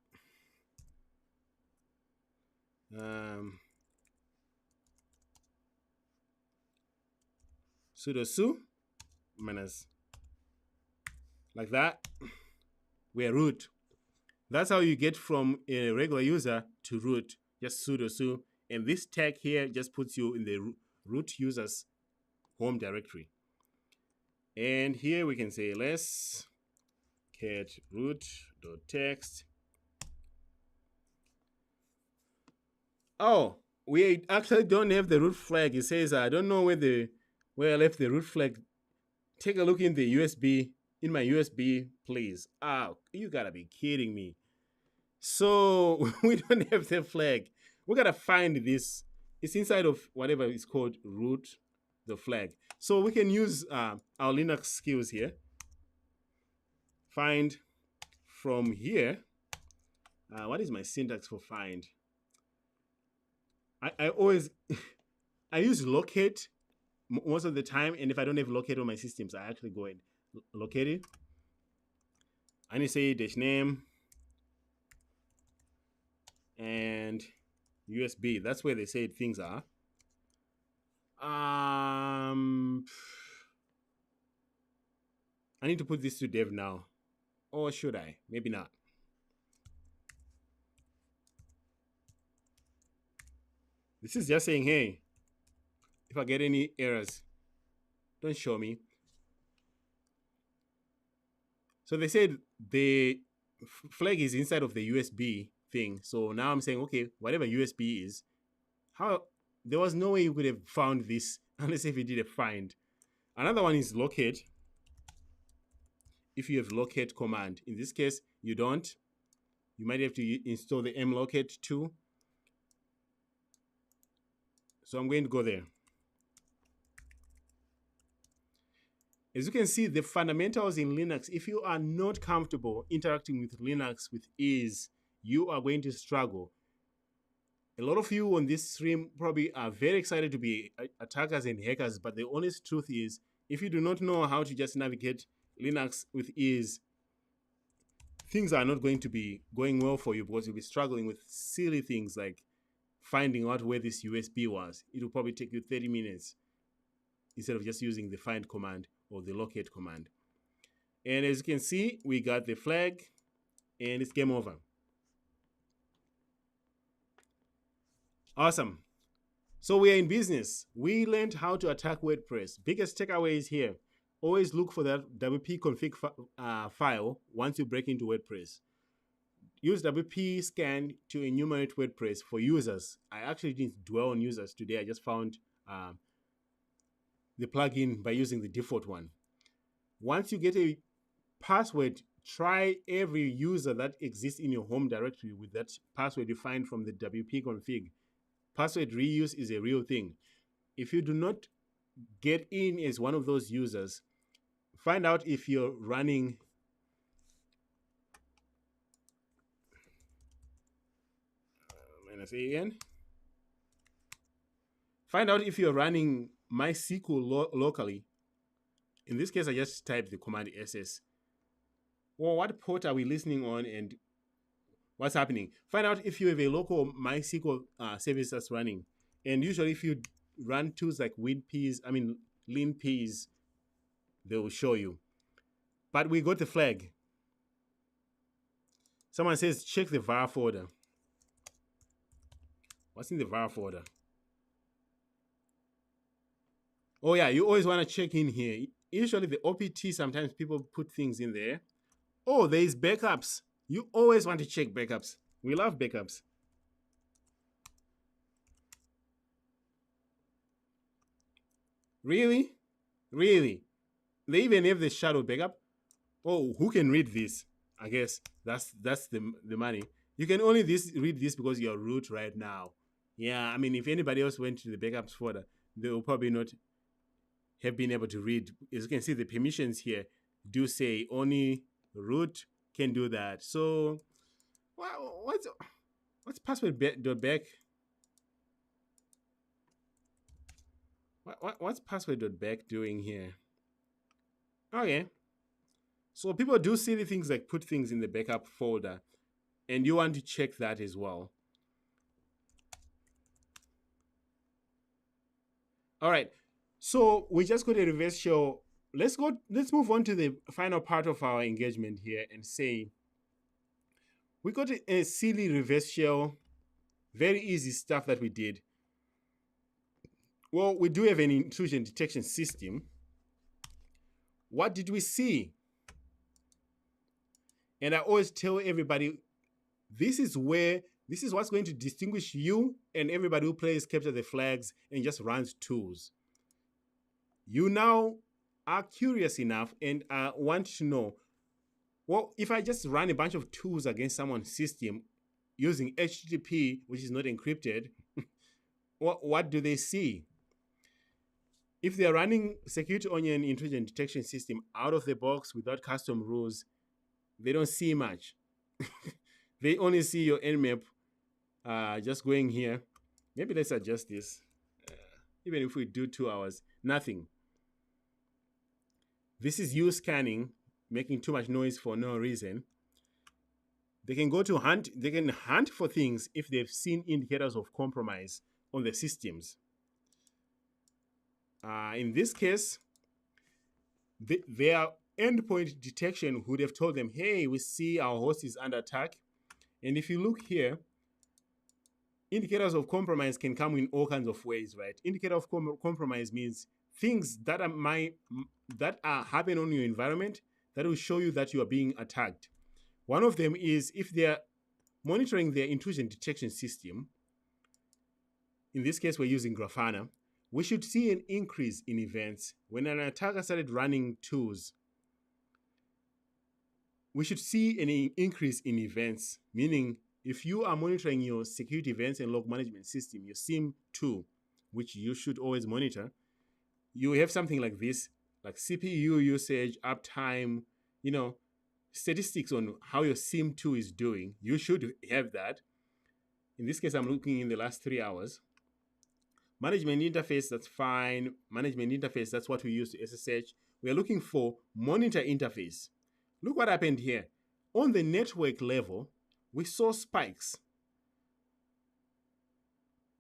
Sudo su minus, like that. We're root. That's how you get from a regular user to root, just sudo su. And this tag here just puts you in the root user's home directory. And here we can say ls cat root.txt. Oh, we actually don't have the root flag. It says, I don't know where I left the root flag. Take a look in the USB, in my USB, please. You gotta be kidding me. So we don't have the flag. We gotta find this. It's inside of whatever is called root, the flag. So we can use our Linux skills here. Find from here. What is my syntax for find? I always, I use locate most of the time, and if I don't have locate on my systems, I actually go and locate it. I need to say dash name and USB. That's where they say things are. I need to put this to dev now. Or should I? Maybe not. This is just saying, hey, if I get any errors, don't show me. So they said the flag is inside of the USB thing. So now I'm saying, okay, whatever USB is, how there was no way you could have found this unless if you did a find. Another one is locate. If you have locate command, in this case, you don't. You might have to install the mlocate too. So I'm going to go there. As you can see, the fundamentals in Linux, if you are not comfortable interacting with Linux with ease, you are going to struggle. A lot of you on this stream probably are very excited to be attackers and hackers, but the honest truth is, if you do not know how to just navigate Linux with ease, things are not going to be going well for you because you'll be struggling with silly things like finding out where this USB was. It will probably take you 30 minutes instead of just using the find command or the locate command. And as you can see, we got the flag and it's game over. Awesome. So we are in business. We learned how to attack WordPress. Biggest takeaway is here. Always look for that WP config file once you break into WordPress. Use WPScan to enumerate WordPress for users. I actually didn't dwell on users today. I just found the plugin by using the default one. Once you get a password, try every user that exists in your home directory with that password you find from the WP config. Password reuse is a real thing. If you do not get in as one of those users, find out if you're running find out if you're running MySQL locally. In this case, I just typed the command SS. Well, what port are we listening on and what's happening? Find out if you have a local MySQL service that's running. And usually if you run tools like LeanPeas, they will show you. But we got the flag. Someone says, check the var folder. What's in the var folder? Oh yeah, you always want to check in here. Usually the OPT, sometimes people put things in there. Oh, there is backups. You always want to check backups. We love backups. Really? Really? They even have the shadow backup? Oh, who can read this? I guess that's the money. You can only read this because you're root right now. Yeah, I mean, if anybody else went to the backups folder, they will probably not have been able to read. As you can see, the permissions here do say only root can do that. So what's password.back? What's password.back doing here? Okay. So people do silly things like put things in the backup folder, and you want to check that as well. All right. So we just got a reverse shell. Let's move on to the final part of our engagement here and say we got a silly reverse shell, very easy stuff that we did. Well, we do have an intrusion detection system. What did we see? And I always tell everybody, this is what's going to distinguish you and everybody who plays capture the flags and just runs tools. You now are curious enough and want to know, well, if I just run a bunch of tools against someone's system using HTTP, which is not encrypted, what do they see? If they're running Security Onion intrusion detection system out of the box without custom rules, they don't see much. They only see your nmap just going here. Maybe let's adjust this. Even if we do 2 hours, nothing. This is you scanning, making too much noise for no reason. They can go to hunt, they can hunt for things if they've seen indicators of compromise on the systems. In this case, their endpoint detection would have told them, hey, we see our host is under attack. And if you look here, indicators of compromise can come in all kinds of ways, right? Indicator of compromise means things that are happening on your environment that will show you that you are being attacked. One of them is if they're monitoring their intrusion detection system. In this case, we're using Grafana. We should see an increase in events when an attacker started running tools. We should see an increase in events, meaning if you are monitoring your security events and log management system, your SIM2, which you should always monitor, you have something like this, like CPU usage, uptime, statistics on how your SIM2 is doing. You should have that. In this case, I'm looking in the last 3 hours. Management interface, that's fine. Management interface, that's what we use to SSH. We're looking for monitor interface. Look what happened here. On the network level, we saw spikes.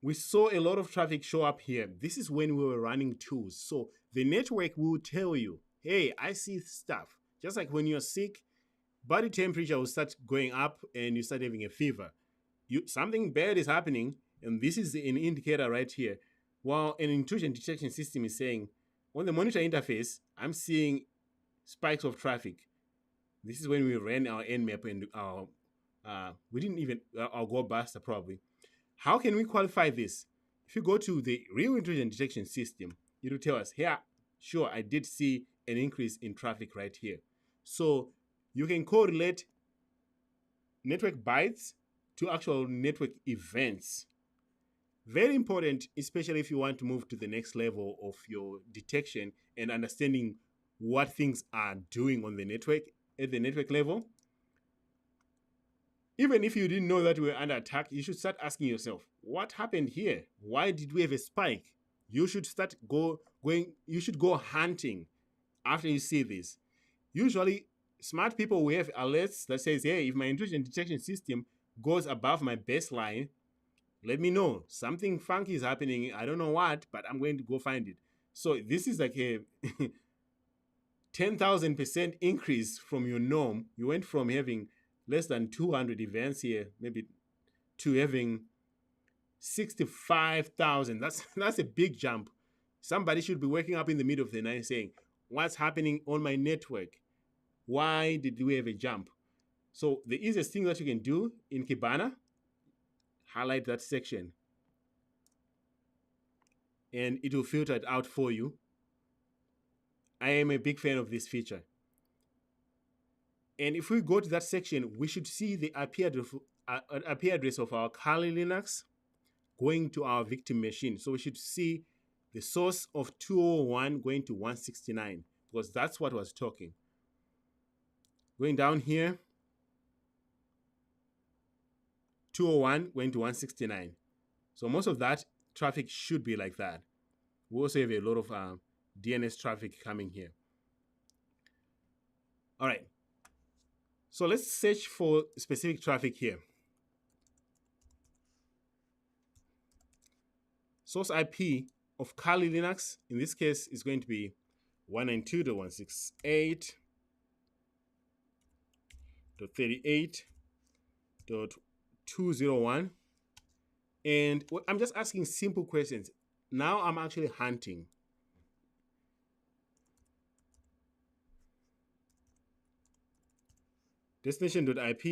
We saw a lot of traffic show up here. This is when we were running tools. So the network will tell you, hey, I see stuff. Just like when you're sick, body temperature will start going up and you start having a fever. Something bad is happening, and this is an indicator right here. While an intrusion detection system is saying, on the monitor interface, I'm seeing spikes of traffic. This is when we ran our nmap and we didn't even, our go buster probably. How can we qualify this? If you go to the real intrusion detection system, it will tell us, yeah, sure, I did see an increase in traffic right here. So you can correlate network bytes to actual network events. Very important, especially if you want to move to the next level of your detection and understanding what things are doing on the network at the network level. Even if you didn't know that we were under attack, you should start asking yourself, what happened here? Why did we have a spike? You should you should go hunting after you see this. Usually, smart people will have alerts that says, hey, if my intrusion detection system goes above my baseline, let me know. Something funky is happening. I don't know what, but I'm going to go find it. So this is like a 10,000% increase from your norm. You went from having less than 200 events here, maybe, to having 65,000. That's a big jump. Somebody should be waking up in the middle of the night saying, what's happening on my network? Why did we have a jump? So the easiest thing that you can do in Kibana, highlight that section, and it will filter it out for you. I am a big fan of this feature. And if we go to that section, we should see the IP address of our Kali Linux going to our victim machine. So we should see the source of 201 going to 169, because that's what was talking. Going down here, 201 going to 169. So most of that traffic should be like that. We also have a lot of DNS traffic coming here. All right. So let's search for specific traffic here. Source IP of Kali Linux, in this case, is going to be 192.168.38.201. And I'm just asking simple questions. Now I'm actually hunting. Destination.ip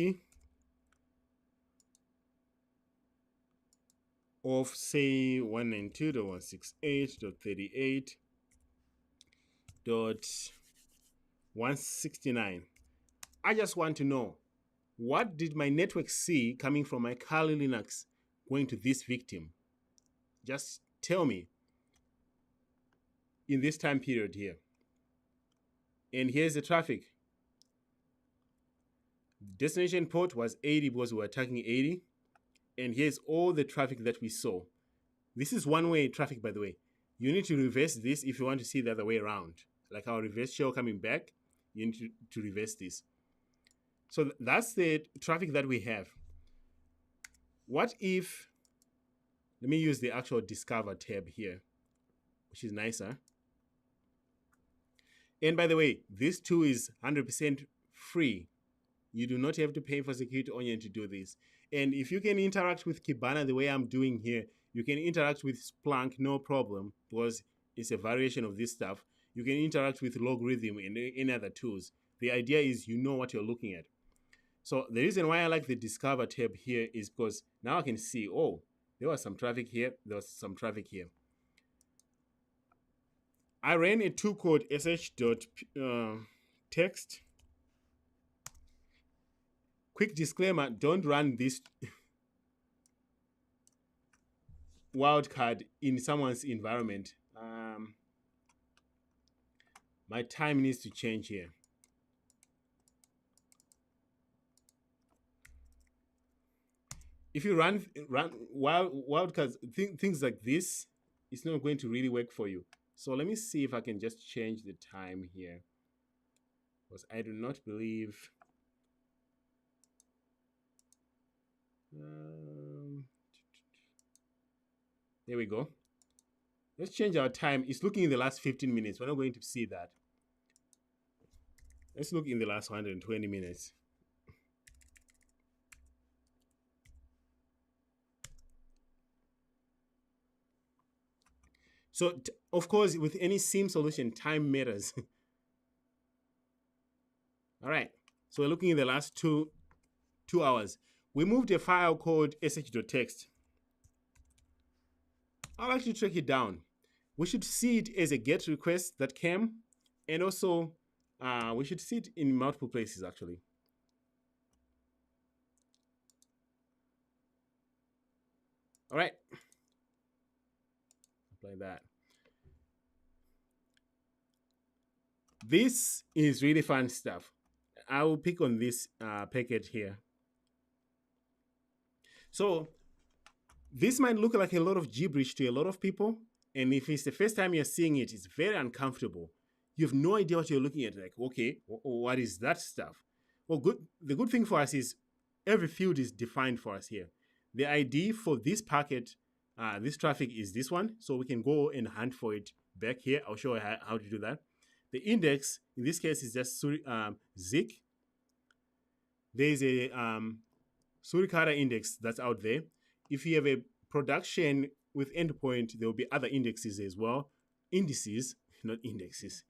of, say, 192.168.38.169. I just want to know, what did my network see coming from my Kali Linux going to this victim? Just tell me in this time period here. And here's the traffic. Destination port was 80 because we were attacking 80. And here's all the traffic that we saw. This is one-way traffic, by the way. You need to reverse this if you want to see the other way around. Like our reverse shell coming back, you need to reverse this. So that's the traffic that we have. What if, let me use the actual Discover tab here, which is nicer. And by the way, this tool is 100% free. You do not have to pay for Security Onion to do this. And if you can interact with Kibana the way I'm doing here, you can interact with Splunk, no problem, because it's a variation of this stuff. You can interact with Logarithm and any other tools. The idea is you know what you're looking at. So the reason why I like the Discover tab here is because now I can see, oh, there was some traffic here, there was some traffic here. I ran a tool called sh.text. Quick disclaimer, don't run this wildcard in someone's environment. My time needs to change here. If you run wildcards, things like this, it's not going to really work for you. So let me see if I can just change the time here, because I do not believe. There we go. Let's change our time. It's looking in the last 15 minutes. We're not going to see that. Let's look in the last 120 minutes. So, of course, with any SIEM solution, time matters. All right. So we're looking in the last two hours. We moved a file called sh.text. I'll actually track it down. We should see it as a GET request that came, and also we should see it in multiple places, actually. All right. Apply that. This is really fun stuff. I will pick on this packet here. So this might look like a lot of gibberish to a lot of people. And if it's the first time you're seeing it, it's very uncomfortable. You have no idea what you're looking at. Like, okay, what is that stuff? Well, the good thing for us is every field is defined for us here. The ID for this packet, this traffic is this one. So we can go and hunt for it back here. I'll show you how to do that. The index, in this case, is just Zik. There's a Suricata index that's out there. If you have a production with endpoint, there will be other indexes as well. Indices, not indexes,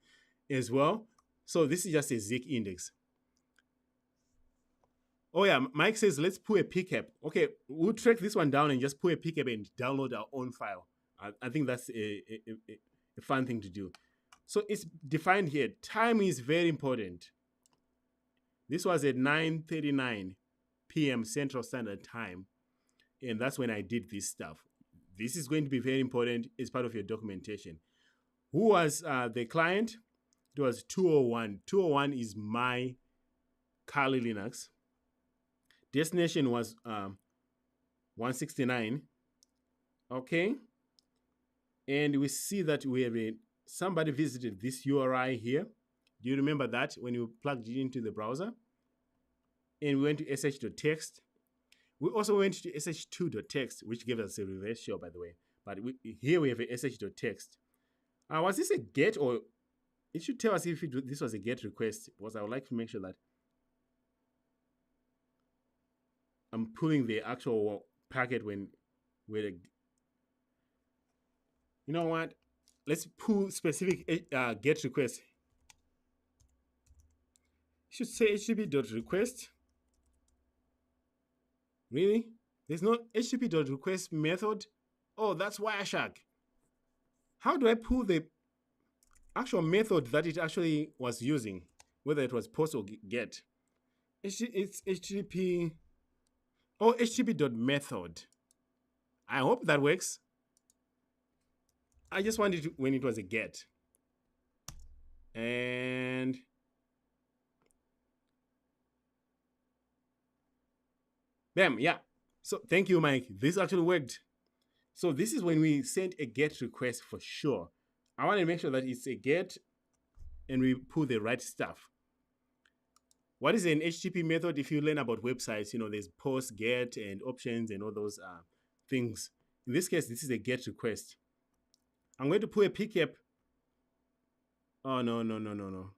as well. So this is just a Zik index. Oh yeah, Mike says, let's pull a pcap. Okay, we'll track this one down and just pull a pcap and download our own file. I think that's a fun thing to do. So it's defined here. Time is very important. This was at 9:39 p.m. Central Standard Time. And that's when I did this stuff. This is going to be very important as part of your documentation. Who was the client? It was 201. 201 is my Kali Linux. Destination was 169. Okay. And we see that we have somebody visited this URI here. Do you remember that when you plugged it into the browser? And we went to sh.text. We also went to sh2.text, which gave us a reverse shell, by the way. But here we have a sh.text. Was this a GET, or it should tell us if this was a GET request, because I would like to make sure that I'm pulling the actual packet when we're... You know what? Let's pull specific GET request. It should say http.request. Really? There's no http.request method? Oh, that's Wireshark. How do I pull the actual method that it actually was using, whether it was post or get? It's http. Oh, http.method. I hope that works. I just wanted to when it was a get. And bam, yeah. So thank you, Mike. This actually worked. So this is when we send a GET request for sure. I want to make sure that it's a GET and we pull the right stuff. What is an HTTP method? If you learn about websites, there's post, get, and options and all those things. In this case, this is a get request. I'm going to put a pcap. Oh, no, no, no, no, no.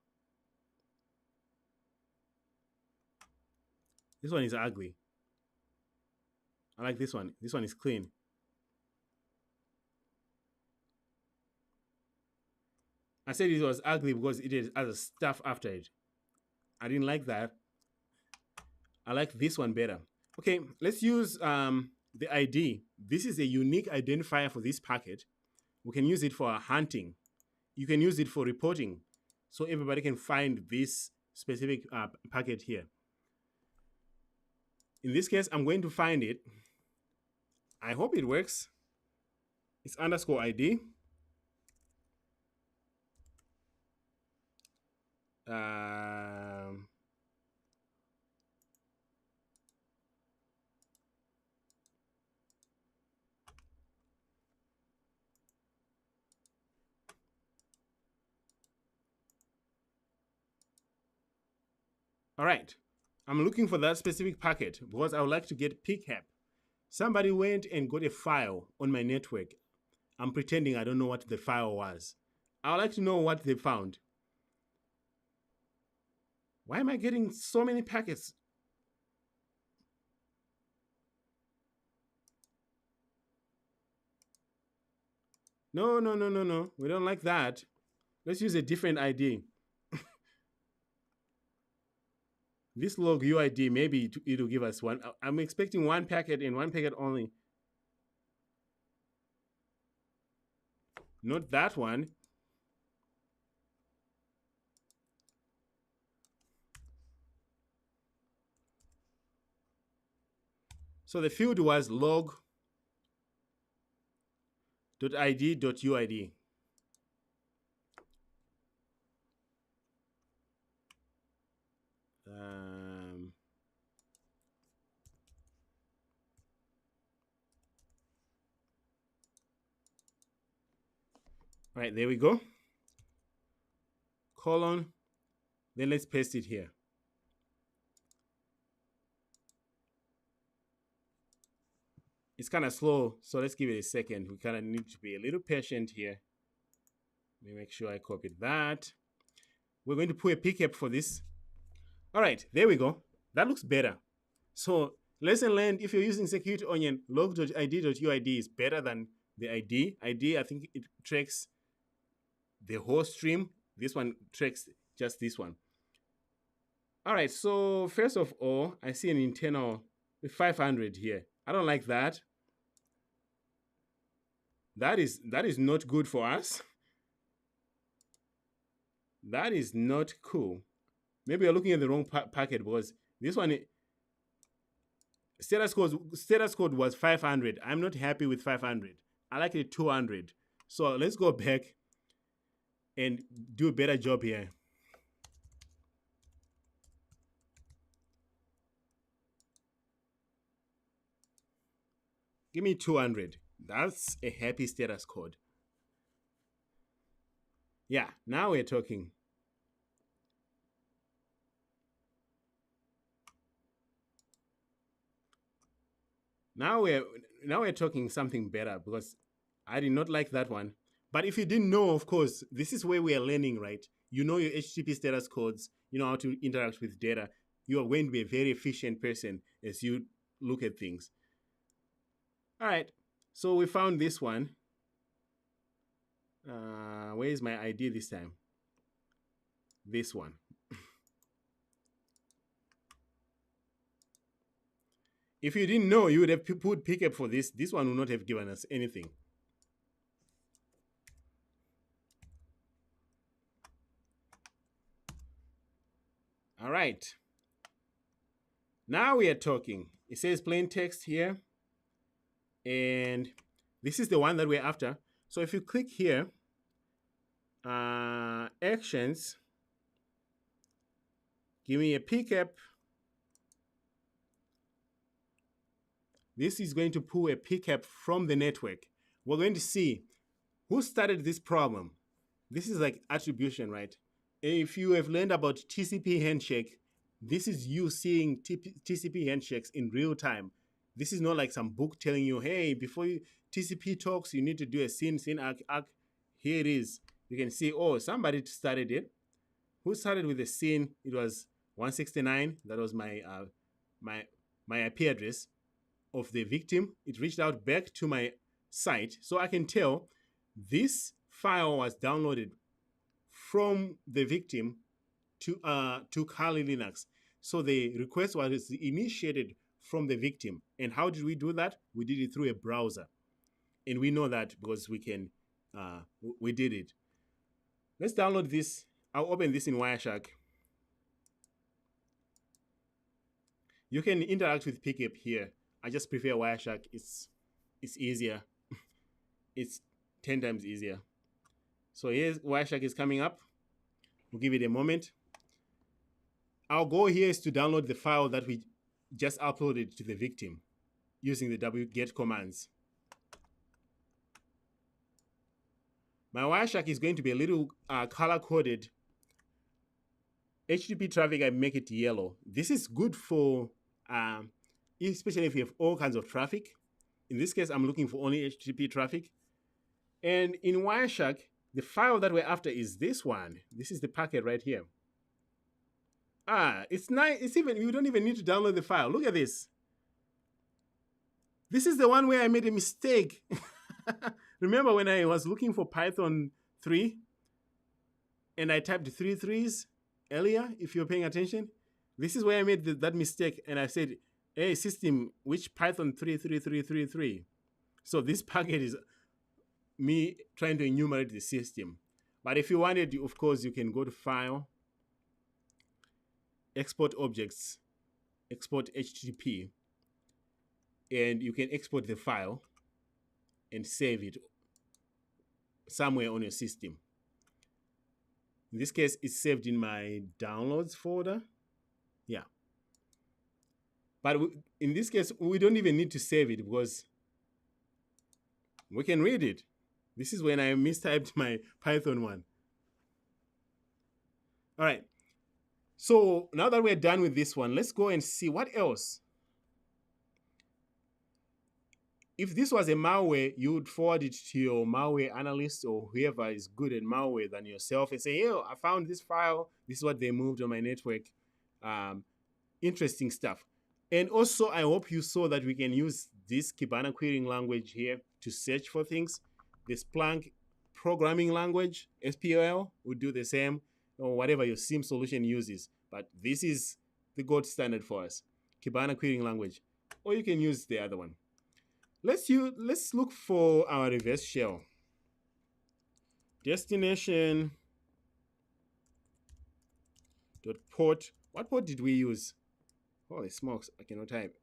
This one is ugly. I like this one. This one is clean. I said it was ugly because it has other stuff after it. I didn't like that. I like this one better. Okay, let's use the ID. This is a unique identifier for this packet. We can use it for hunting. You can use it for reporting. So everybody can find this specific packet here. In this case, I'm going to find it. I hope it works. It's underscore ID. All right. I'm looking for that specific packet because I would like to get pcap. Somebody went and got a file on my network. I'm pretending I don't know what the file was. I would like to know what they found. Why am I getting so many packets? No, no, no, no, no. We don't like that. Let's use a different ID. This log UID, maybe it'll give us one. I'm expecting one packet and one packet only. Not that one. So the field was log.id.uid. All right, there we go. Colon. Then let's paste it here. It's kind of slow, so let's give it a second. We kind of need to be a little patient here. Let me make sure I copied that. We're going to put a pcap for this. All right, there we go. That looks better. So lesson learned, if you're using security onion, log.id.uid is better than the ID. ID, I think it tracks the whole stream. This one tracks just this one. All right, so first of all, I see an internal with 500 here. I don't like that. That is not good for us. That is not cool. Maybe you're looking at the wrong packet because this one, status code was 500. I'm not happy with 500. I like it 200. So let's go back and do a better job here. Give me 200. That's a happy status code. Yeah, now we're talking. Now we're talking something better because I did not like that one. But if you didn't know, of course, this is where we are learning, right? You know your HTTP status codes, you know how to interact with data. You are going to be a very efficient person as you look at things. All right, so we found this one. Where is my ID this time? This one. If you didn't know, you would have put pickup for this. This one would not have given us anything. All right. Now we are talking. It says plain text here. And this is the one that we're after. So if you click here, actions, give me a pickup. This is going to pull a pickup from the network. We're going to see who started this problem. This is like attribution, right? If you have learned about TCP handshake, This is you seeing TCP handshakes in real time. This is not like some book telling you, hey, before you TCP talks, you need to do a scene arc. Here it is. You can see, oh, somebody started it. Who started with the scene? It was 169. That was my my IP address of the victim. It reached out back to my site, so I can tell this file was downloaded from the victim to Kali Linux. So the request was initiated from the victim. And how did we do that? We did it through a browser, and we know that because we did it. Let's download this. I'll open this in Wireshark. You can interact with Pickup here. I just prefer Wireshark. It's easier. It's 10 times easier. So here's Wireshark is coming up. We'll give it a moment. Our goal here is to download the file that we just uploaded to the victim using the wget commands. My Wireshark is going to be a little color-coded. HTTP traffic, I make it yellow. This is good for, especially if you have all kinds of traffic. In this case, I'm looking for only HTTP traffic. And in Wireshark, the file that we're after is this one. This is the packet right here. It's nice. It's even, you don't even need to download the file. Look at this. This is the one where I made a mistake. Remember when I was looking for Python 3 and I typed 3 threes earlier, if you're paying attention? This is where I made that mistake, and I said, hey, system, which Python 33333? So this packet is me trying to enumerate the system. But if you wanted, of course, you can go to File, Export Objects, Export HTTP, and you can export the file and save it somewhere on your system. In this case, it's saved in my downloads folder. Yeah. But in this case, we don't even need to save it because we can read it. This is when I mistyped my Python one. All right. So now that we're done with this one, let's go and see what else. If this was a malware, you would forward it to your malware analyst or whoever is good at malware than yourself and say, yo, I found this file. This is what they moved on my network. Interesting stuff. And also, I hope you saw that we can use this Kibana querying language here to search for things. The Splunk programming language, SPL, would do the same, or whatever your SIM solution uses. But this is the gold standard for us, Kibana querying language. Or you can use the other one. Let's look for our reverse shell. Destination dot port. What port did we use? Holy smokes, I cannot type.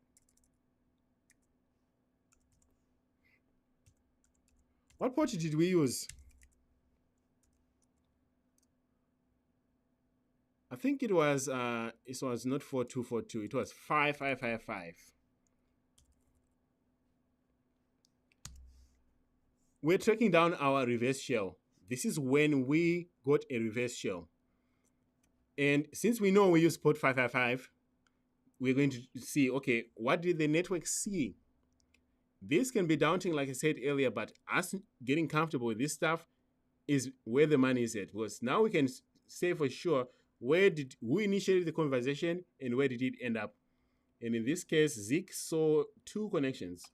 What port did we use? I think it was not 4242, it was 5555. We're tracking down our reverse shell. This is when we got a reverse shell. And since we know we use port 555, we're going to see, okay, what did the network see? This can be daunting, like I said earlier, but us getting comfortable with this stuff is where the money is at. Because now we can say for sure, who initiated the conversation and where did it end up? And in this case, Zeke saw 2 connections.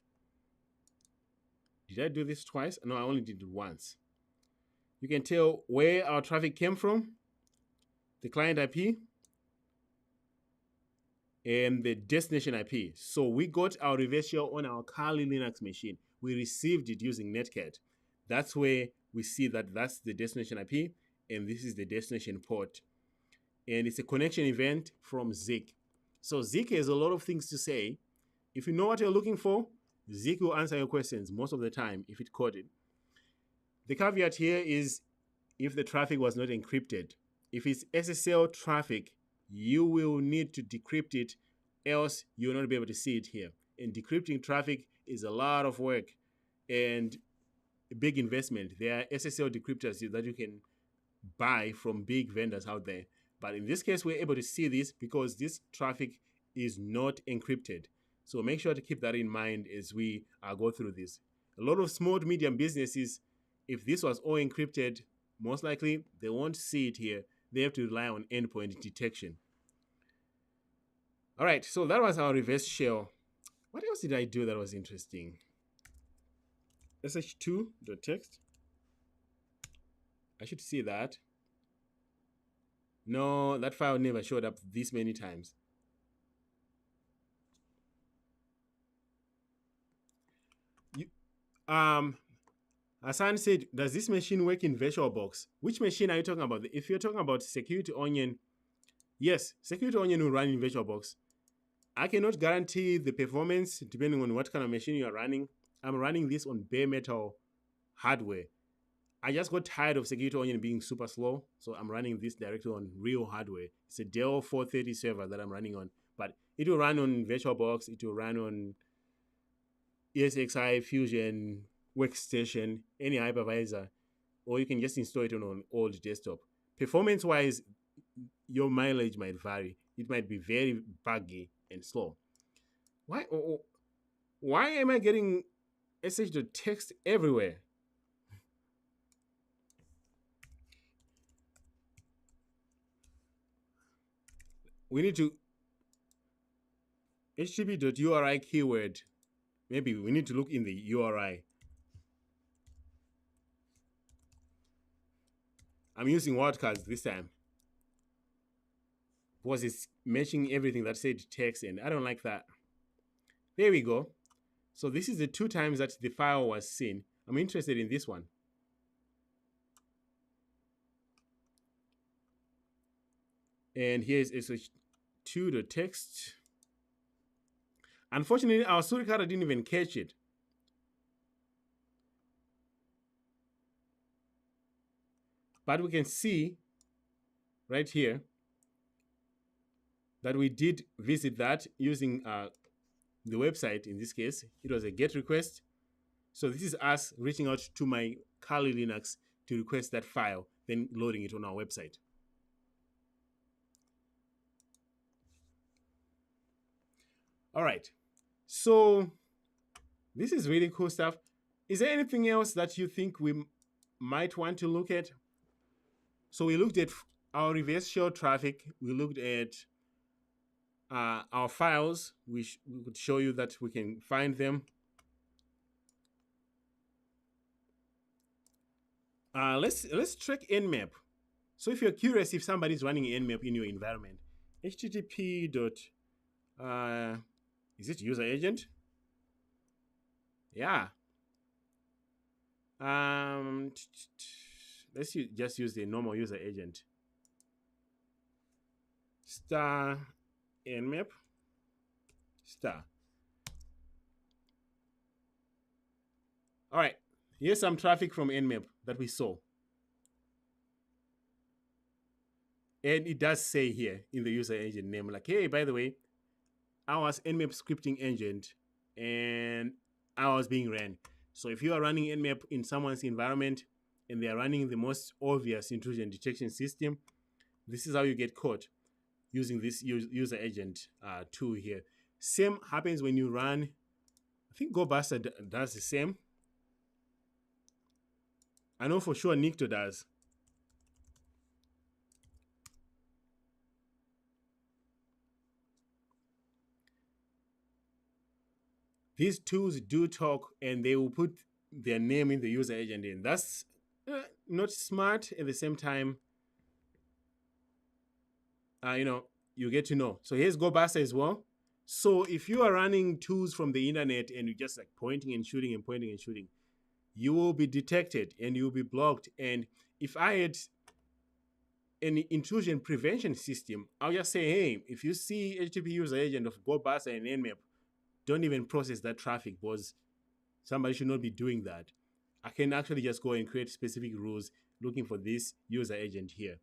Did I do this twice? No, I only did it once. You can tell where our traffic came from, the client IP, and the destination IP. So we got our reverse shell on our Kali Linux machine. We received it using Netcat. That's where we see that that's the destination IP, and this is the destination port. And it's a connection event from Zeke. So Zeke has a lot of things to say. If you know what you're looking for, Zeke will answer your questions most of the time if it coded. The caveat here is if the traffic was not encrypted. If it's SSL traffic, you will need to decrypt it, else you'll not be able to see it here. And decrypting traffic is a lot of work and a big investment. There are SSL decryptors that you can buy from big vendors out there. But in this case, we're able to see this because this traffic is not encrypted. So make sure to keep that in mind as we go through this. A lot of small to medium businesses, if this was all encrypted, most likely they won't see it here. They have to rely on endpoint detection. All right, so that was our reverse shell. What else did I do that was interesting? sh2.txt. I should see that. No, that file never showed up this many times. Hassan said, does this machine work in VirtualBox? Which machine are you talking about? If you're talking about Security Onion, yes, Security Onion will run in VirtualBox. I cannot guarantee the performance depending on what kind of machine you are running. I'm running this on bare metal hardware. I just got tired of Security Onion being super slow, so I'm running this directly on real hardware. It's a Dell 430 server that I'm running on, but it will run on VirtualBox, it will run on ESXi, Fusion, Workstation, any hypervisor, or you can just install it on an old desktop. Performance-wise, your mileage might vary. It might be very buggy and slow. Why am I getting sh.txt everywhere? We need to http.uri keyword. Maybe we need to look in the URI. I'm using wildcards this time because it's matching everything that said text, and I don't like that. There we go. So this is the 2 times that the file was seen. I'm interested in this one. And here's sh2.txt. Unfortunately, our suricata didn't even catch it. But we can see right here that we did visit that using the website. In this case, it was a GET request. So this is us reaching out to my Kali Linux to request that file, then loading it on our website. All right, so this is really cool stuff. Is there anything else that you think we might want to look at? So we looked at our reverse shell traffic. We looked at our files. We could show you that we can find them. Let's track Nmap. So if you're curious if somebody's running Nmap in your environment, http. Is it user agent? Yeah. Let's just use the normal user agent. Star Nmap star. All right, here's some traffic from Nmap that we saw. And it does say here in the user agent name, like, hey, by the way, I was Nmap scripting agent and I was being ran. So if you are running Nmap in someone's environment and they are running the most obvious intrusion detection system, this is how you get caught using this user agent tool here. Same happens when you run, I think GoBuster does the same. I know for sure Nikto does. These tools do talk and they will put their name in the user agent in. That's not smart. At the same time, you get to know. So here's GoBuster as well. So if you are running tools from the internet and you're just like pointing and shooting and pointing and shooting, you will be detected and you will be blocked. And if I had an intrusion prevention system, I'll just say, hey, if you see HTTP user agent of GoBuster and Nmap, don't even process that traffic because somebody should not be doing that. I can actually just go and create specific rules looking for this user agent here.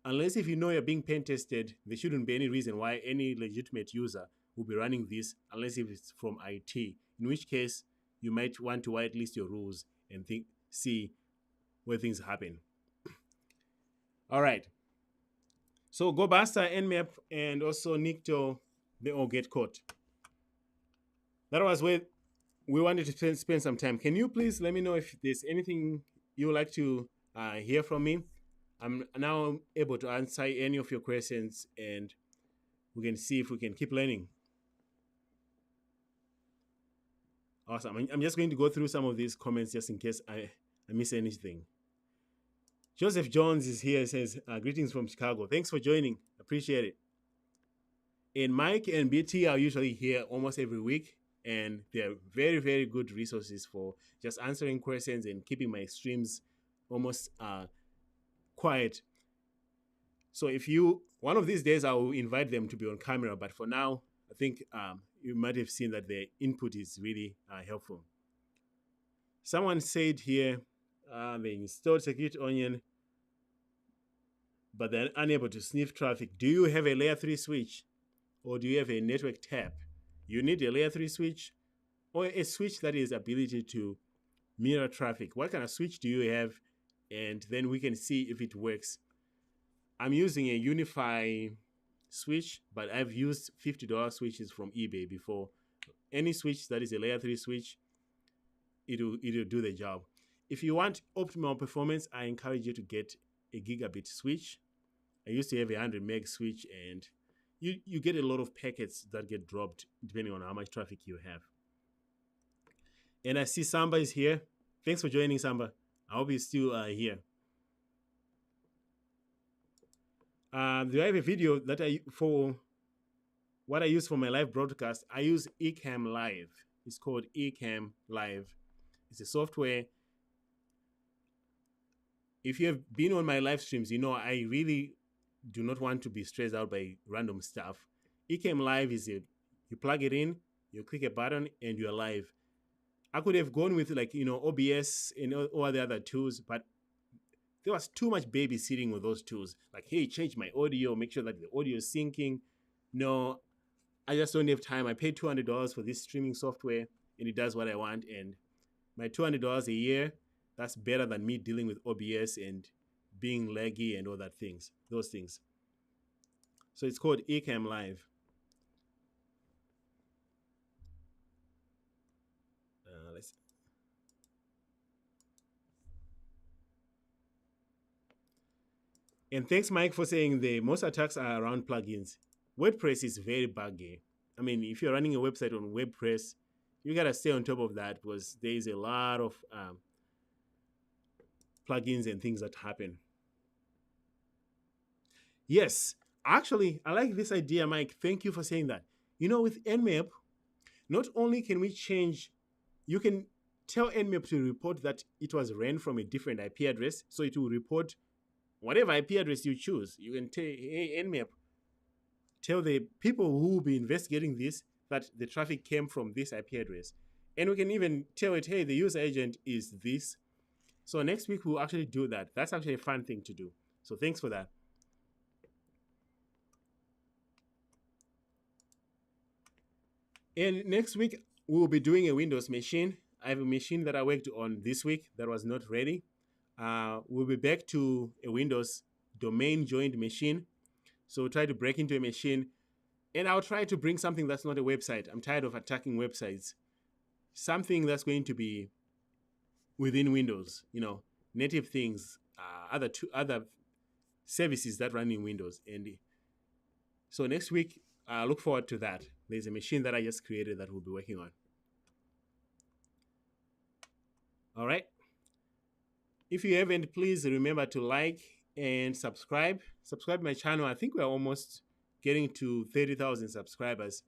Unless if you know you're being pen tested, there shouldn't be any reason why any legitimate user will be running this unless if it's from IT, in which case you might want to whitelist your rules and see where things happen. All right. So go Basta, Nmap, and also Nikto, they all get caught. That was where we wanted to spend some time. Can you please let me know if there's anything you would like to hear from me? I'm now able to answer any of your questions, and we can see if we can keep learning. Awesome. I'm just going to go through some of these comments just in case I miss anything. Joseph Jones is here. Says, greetings from Chicago. Thanks for joining. Appreciate it. And Mike and BT are usually here almost every week, and they're very, very good resources for just answering questions and keeping my streams almost quiet. So if you, one of these days, I will invite them to be on camera, but for now, I think you might have seen that their input is really helpful. Someone said here, they installed Security Onion, but they're unable to sniff traffic. Do you have a layer 3 switch, or do you have a network tap? You need a layer 3 switch or a switch that is ability to mirror traffic. What kind of switch do you have? And then we can see if it works. I'm using a Unify switch, but I've used $50 switches from eBay before. Any switch that is a layer 3 switch, it'll do the job. If you want optimal performance, I encourage you to get a gigabit switch. I used to have a 100 meg switch, and you get a lot of packets that get dropped depending on how much traffic you have. And I see Samba is here. Thanks for joining, Samba. I hope you're still here. Do I have a video that for what I use for my live broadcast? I use Ecamm Live. It's called Ecamm Live. It's a software. If you have been on my live streams, you know I really do not want to be stressed out by random stuff. Ecamm Live is you plug it in, you click a button, and you're live. I could have gone with OBS and all the other tools, but there was too much babysitting with those tools. Like, hey, change my audio, make sure that the audio is syncing. No, I just don't have time. I paid $200 for this streaming software, and it does what I want. And my $200 a year, that's better than me dealing with OBS and being laggy and all those things. So it's called Ecamm Live. Let's. And thanks, Mike, for saying the most attacks are around plugins. WordPress is very buggy. I mean, if you're running a website on WordPress, you gotta stay on top of that because there is a lot of plugins and things that happen. Yes, actually, I like this idea, Mike. Thank you for saying that. With Nmap, not only can we change, you can tell Nmap to report that it was ran from a different IP address, so it will report whatever IP address you choose. You can tell, hey, Nmap, tell the people who will be investigating this that the traffic came from this IP address. And we can even tell it, hey, the user agent is this. So next week, we'll actually do that. That's actually a fun thing to do. So thanks for that. And next week, we'll be doing a Windows machine. I have a machine that I worked on this week that was not ready. We'll be back to a Windows domain joined machine. So we'll try to break into a machine, and I'll try to bring something that's not a website. I'm tired of attacking websites. Something that's going to be within Windows, native things, other services that run in Windows. And so next week, I look forward to that. There's a machine that I just created that we'll be working on. All right. If you haven't, please remember to like and subscribe. Subscribe to my channel. I think we're almost getting to 30,000 subscribers.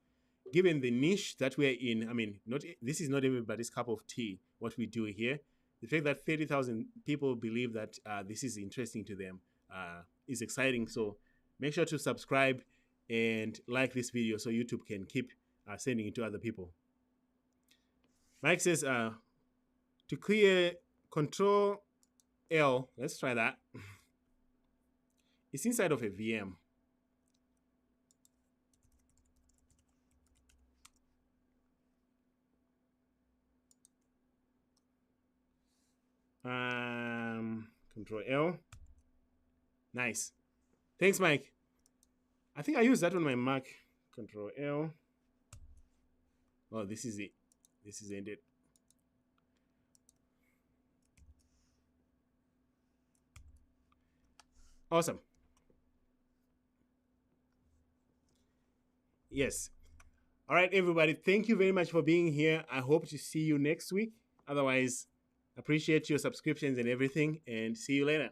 Given the niche that we're in, I mean, this is not everybody's cup of tea, what we do here. The fact that 30,000 people believe that this is interesting to them is exciting. So make sure to subscribe and like this video so YouTube can keep sending it to other people. Mike says, to clear Control L, let's try that. It's inside of a VM. Control L. Nice. Thanks, Mike. I think I use that on my Mac. Control L. Oh, this is it. This is ended. Awesome. Yes. All right, everybody. Thank you very much for being here. I hope to see you next week. Otherwise, appreciate your subscriptions and everything, and see you later.